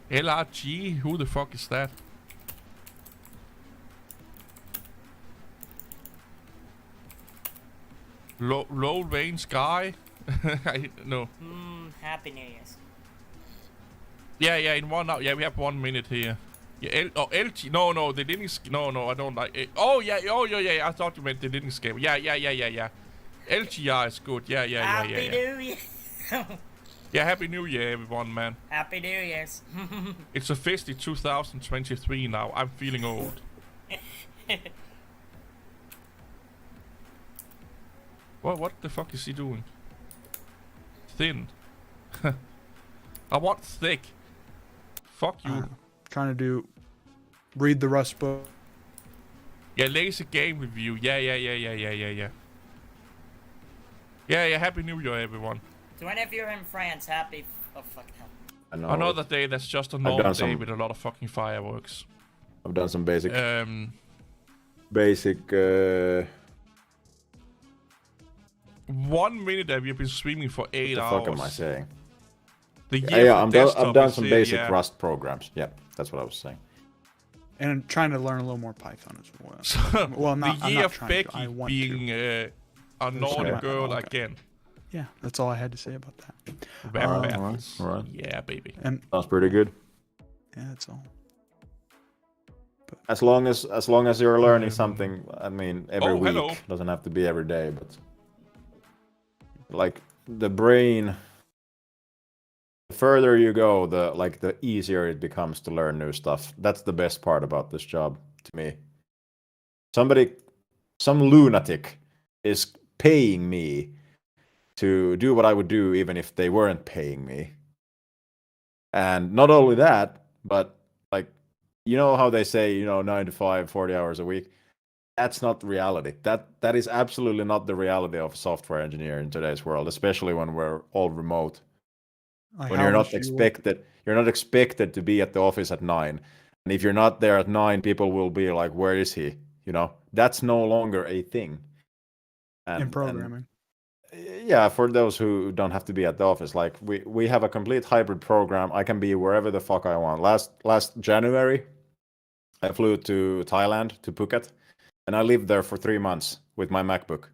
LRG? Who the fuck is that? Low range guy? I no. Happy New Year's. Yeah, in 1 hour. Yeah, we have 1 minute here. Yeah, LG. No, they didn't. No, I don't like it. Oh yeah. I thought you meant they didn't scale. Yeah. LGR is good. Yeah. Happy New Year. Yeah, Happy New Year, everyone, man. Happy New Year's. It's officially 2023 now. I'm feeling old. What the fuck is he doing? Thin. I want thick. Fuck you. Trying to read the Rust book. Yeah, lazy game review. Yeah. Yeah, Happy New Year, everyone. To any of you in France, happy... Oh, fuck hell. I know. Another day that's just a normal day with a lot of fucking fireworks. I've done some basic... Basic, 1 minute that we've been streaming for 8 hours. What the fuck am I saying? I've done some basic Rust programs. Yep, that's what I was saying. And I'm trying to learn a little more Python as well. So, well, not, the I'm year not of trying Becky to. I want being to. A naughty girl okay. again. Yeah, that's all I had to say about that. Very bad. All right. Yeah, baby. And Sounds pretty good. yeah, that's all. As long as you're learning something, I mean, every week hello. doesn't have to be every day, but like the brain, the further you go, the easier it becomes to learn new stuff. That's the best part about this job to me. Some lunatic is paying me to do what I would do even if they weren't paying me. And not only that, but like, you know how they say, 9 to 5, 40 hours a week? That's not reality. That is absolutely not the reality of a software engineer in today's world, especially when we're all remote. Like When how you're much not do you work? you're not expected to be at the office at 9. And if you're not there at 9, people will be like, where is he? That's no longer a thing. In programming. Yeah, for those who don't have to be at the office, like we have a complete hybrid program. I can be wherever the fuck I want. Last January, I flew to Thailand, to Phuket, and I lived there for 3 months with my MacBook.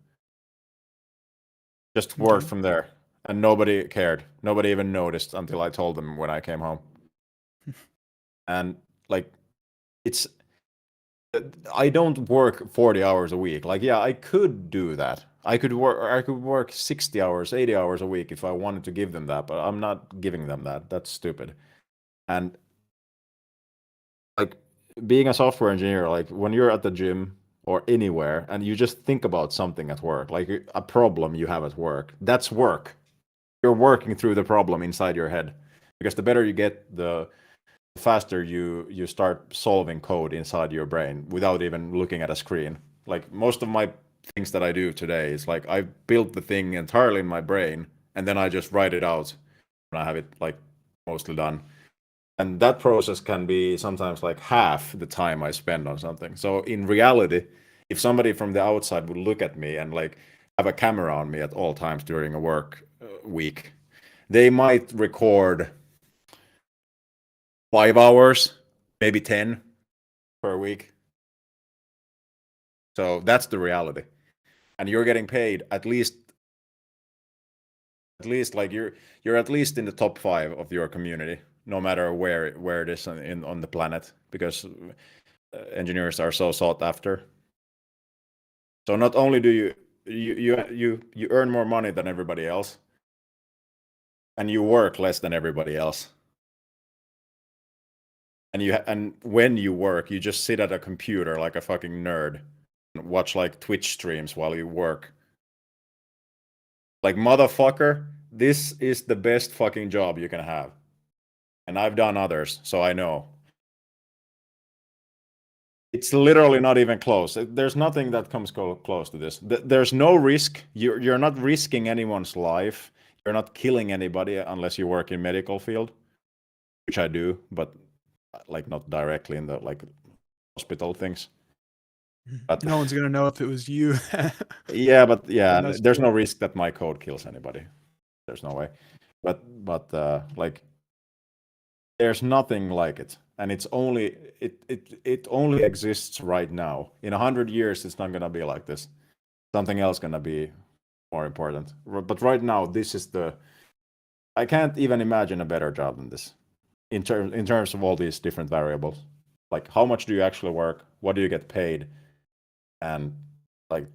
Just worked from there, and nobody cared. Nobody even noticed until I told them when I came home. And like, I don't work 40 hours a week. Like, yeah, I could do that. I could work 60 hours, 80 hours a week if I wanted to give them that, but I'm not giving them that. That's stupid. And like, being a software engineer, like when you're at the gym or anywhere and you just think about something at work, like a problem you have at work, that's work. You're working through the problem inside your head, because the better you get, the faster you start solving code inside your brain without even looking at a screen. Like, most of my things that I do today is like I built the thing entirely in my brain and then I just write it out when I have it like mostly done. And that process can be sometimes like half the time I spend on something. So in reality, if somebody from the outside would look at me and like have a camera on me at all times during a work week, they might record 5 hours, maybe 10 per week. So that's the reality. And you're getting paid at least like you're at least in the top 5 of your community, no matter where it is on the planet, because engineers are so sought after. So not only do you earn more money than everybody else, and you work less than everybody else. And when you work, you just sit at a computer like a fucking nerd and watch like Twitch streams while you work. Like, motherfucker, this is the best fucking job you can have. And I've done others, so I know. It's literally not even close. There's nothing that comes close to this. There's no risk. You're not risking anyone's life. You're not killing anybody unless you work in medical field, which I do, but like not directly in the like hospital things. But No one's gonna know if it was you. yeah, but yeah, That's there's true. no risk that my code kills anybody. There's no way. But like there's nothing like it, and it only exists right now. In 100 years, it's not gonna be like this. Something else gonna be more important. But right now, this is I can't even imagine a better job than this. In terms of all these different variables, like how much do you actually work? What do you get paid? And like,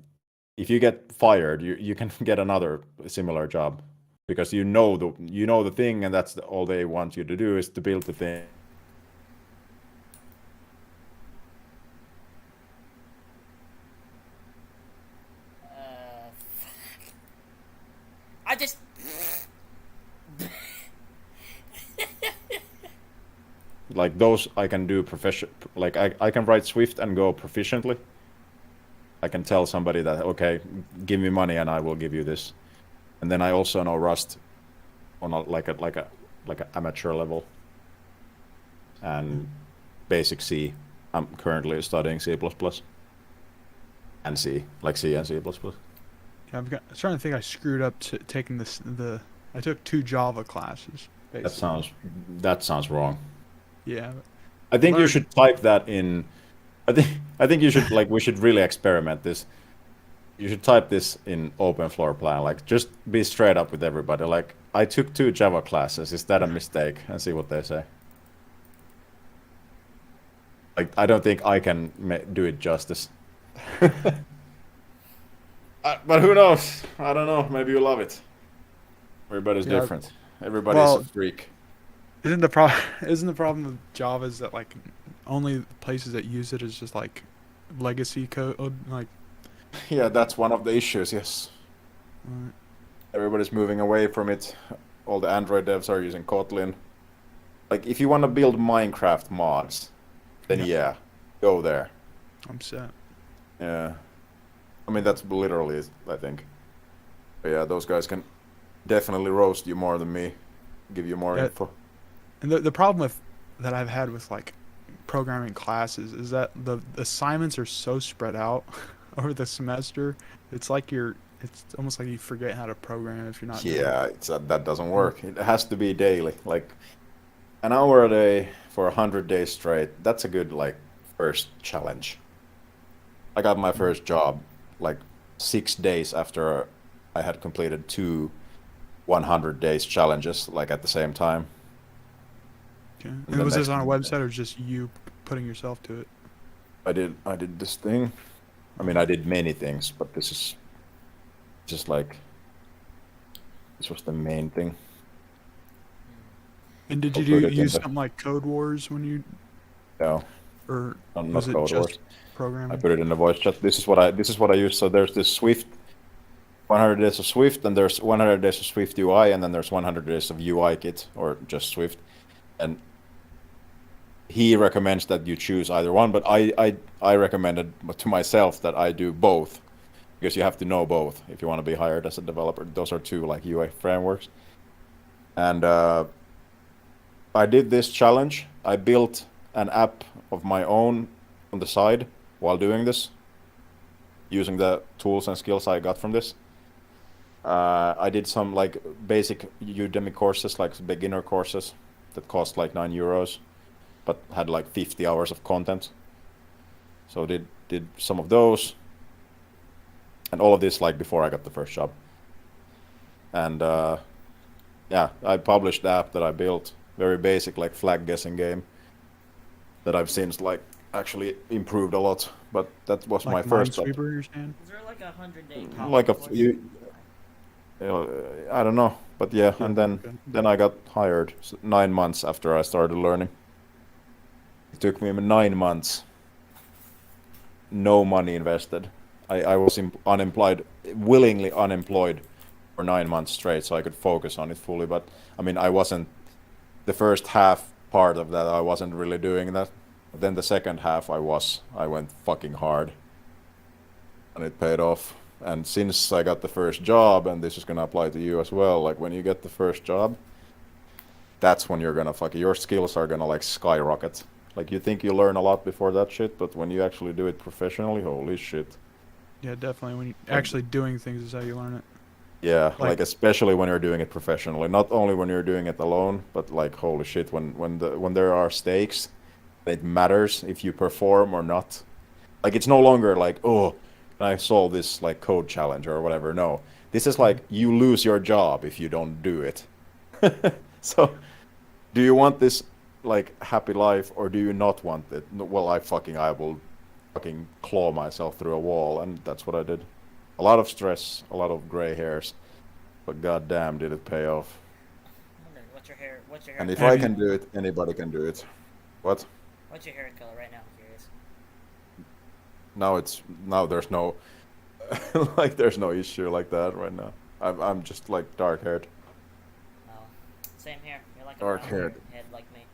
if you get fired, you can get another similar job because you know the thing, and that's all they want you to do is to build the thing. Fuck. I just. Like those, I can do like I can write Swift and Go proficiently. I can tell somebody that, okay, give me money and I will give you this. And then I also know Rust on like a amateur level. And basic C. I'm currently studying C++ and C, like C and C++. Yeah, I'm trying to think. I screwed up taking I took 2 Java classes. Basically. That sounds wrong. Yeah. I think you should type that in. I think you should we should really experiment this. You should type this in open floor plan. Like, just be straight up with everybody. Like, I took 2 Java classes. Is that a mistake? And see what they say. Like, I don't think I can do it justice. But who knows? I don't know. Maybe you love it. Everybody's different. Everybody's a freak. Isn't the problem with Java is that like only places that use it is just like legacy code, like. Yeah, that's one of the issues. Yes. Right. Everybody's moving away from it. All the Android devs are using Kotlin. Like, if you want to build Minecraft mods, then yeah, go there. I'm set. Yeah. I mean, that's literally it, I think. But yeah, those guys can definitely roast you more than me. Give you more info. And the problem that I've had with like programming classes is that the assignments are so spread out over the semester. It's almost like you forget how to program if you're not. Yeah, that doesn't work. It has to be daily. Like, an hour a day for 100 days straight. That's a good first challenge. I got my first job 6 days after I had completed 2 100 days challenges at the same time. Okay. And was this on a website or just you putting yourself to it? I did this thing. I mean, I did many things, but this is just this was the main thing. And did you use something like Code Wars when you? No. Or not was it Code just Wars. programming? I put it in the voice chat. This is what I use. So there's this Swift 100 days of Swift, and there's 100 days of Swift UI, and then there's 100 days of UI kit or just Swift. And he recommends that you choose either one, but I recommended to myself that I do both, because you have to know both if you want to be hired as a developer. Those are 2 UI frameworks. And I did this challenge. I built an app of my own on the side while doing this, using the tools and skills I got from this. I did some basic Udemy courses, beginner courses that cost €9, but had 50 hours of content. So did some of those, and all of this before I got the first job. And yeah, I published the app that I built, very basic flag guessing game that I've since actually improved a lot. But that was my Like first job. Minesweeper, you're saying? Is there like a 100-day Like a college few, I don't know, but yeah, and then I got hired 9 months after I started learning. It took me 9 months. No money invested. I was unemployed, willingly unemployed for 9 months straight, so I could focus on it fully. But I mean, I wasn't the first half part of that. I wasn't really doing that. But then the second half, I went fucking hard, and it paid off. And since I got the first job, and this is gonna apply to you as well, like when you get the first job, that's when you're gonna your skills are gonna like skyrocket. Like you think you learn a lot before that shit, but when you actually do it professionally, holy shit. Yeah, definitely. When you actually doing things is how you learn it. Yeah, like Like- especially when you're doing it professionally. Not only when you're doing it alone, but like holy shit, when there are stakes, it matters if you perform or not. Like it's no longer like, oh, I solve this like code challenge or whatever. No, this is like you lose your job if you don't do it. So, do you want this like happy life or do you not want it? Well, I will fucking claw myself through a wall, and that's what I did. A lot of stress, a lot of gray hairs, but goddamn, did it pay off. I'm wondering, what's your hair And if color? I can do it, anybody can do it. What? What's your hair color right now? I'm curious. Now there's no like there's no issue like that right now. I'm just like dark haired. Oh, same here. You're like a Dark-haired. brown head like me.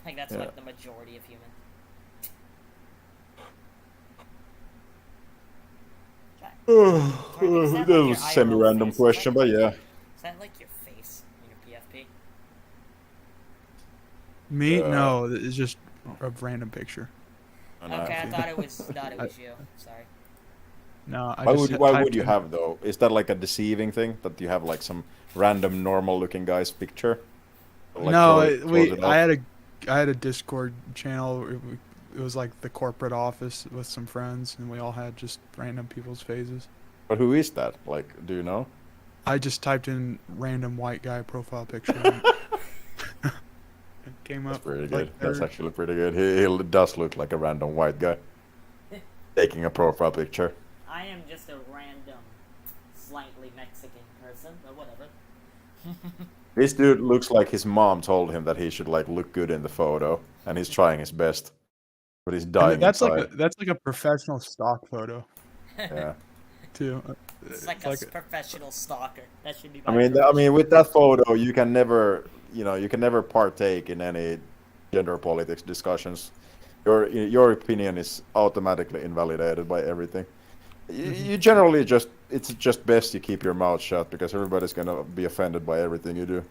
Like that's Yeah. like the majority of humans. Is that like That your was a IRL semi-random face? question, but yeah. Is that like your face in your PFP? Me? Uh, No, it's just a random picture. And I Okay, I actually- thought it was you. Sorry. No, I Why just would typed you in- have though? Is that like a deceiving thing that you have like some random normal looking guy's picture? Like, no, close it I off? had a Discord channel. It was like the corporate office with some friends, and we all had just random people's faces. But who is that? Like, do you know? I just typed in random white guy profile picture. and it came That's up. pretty like good. That's there. actually pretty good. He does look like a random white guy taking a profile picture. I am just a random, slightly Mexican person, but whatever. This dude looks like his mom told him that he should like look good in the photo, and he's trying his best, but he's And dying that's inside. like a professional stock photo Yeah. too. It's like a professional stalker. That should be. I my mean, profession. with that photo, you can never partake in any gender politics discussions. Your opinion is automatically invalidated by everything. You generally it's just best you keep your mouth shut because everybody's gonna be offended by everything you do.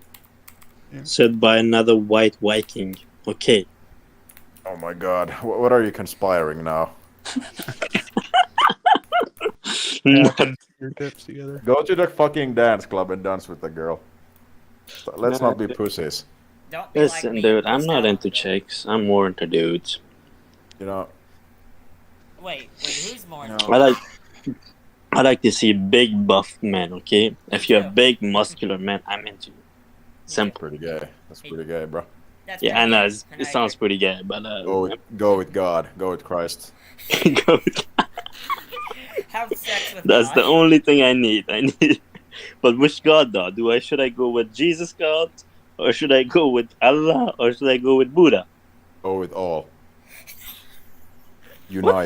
Said by another white Viking. Okay. Oh my God, what are you conspiring now? No, Your tips together. Go to the fucking dance club and dance with the girl. Let's not be pussies. Don't be like listen, me, dude, I'm post not out into on the- chicks. I'm more into dudes. You know. Wait, who's more? No. I like to see big buff men. Okay, if you're a too. big muscular man, I'm into you. Simple. Pretty gay. That's pretty gay, bro. That's Yeah, I pretty know good. it sounds pretty gay, but Go with God. Go with Christ. Have sex with that's God. the only thing I need. But which God though? Should I go with Jesus God, or should I go with Allah, or should I go with Buddha? Go with all. Unite.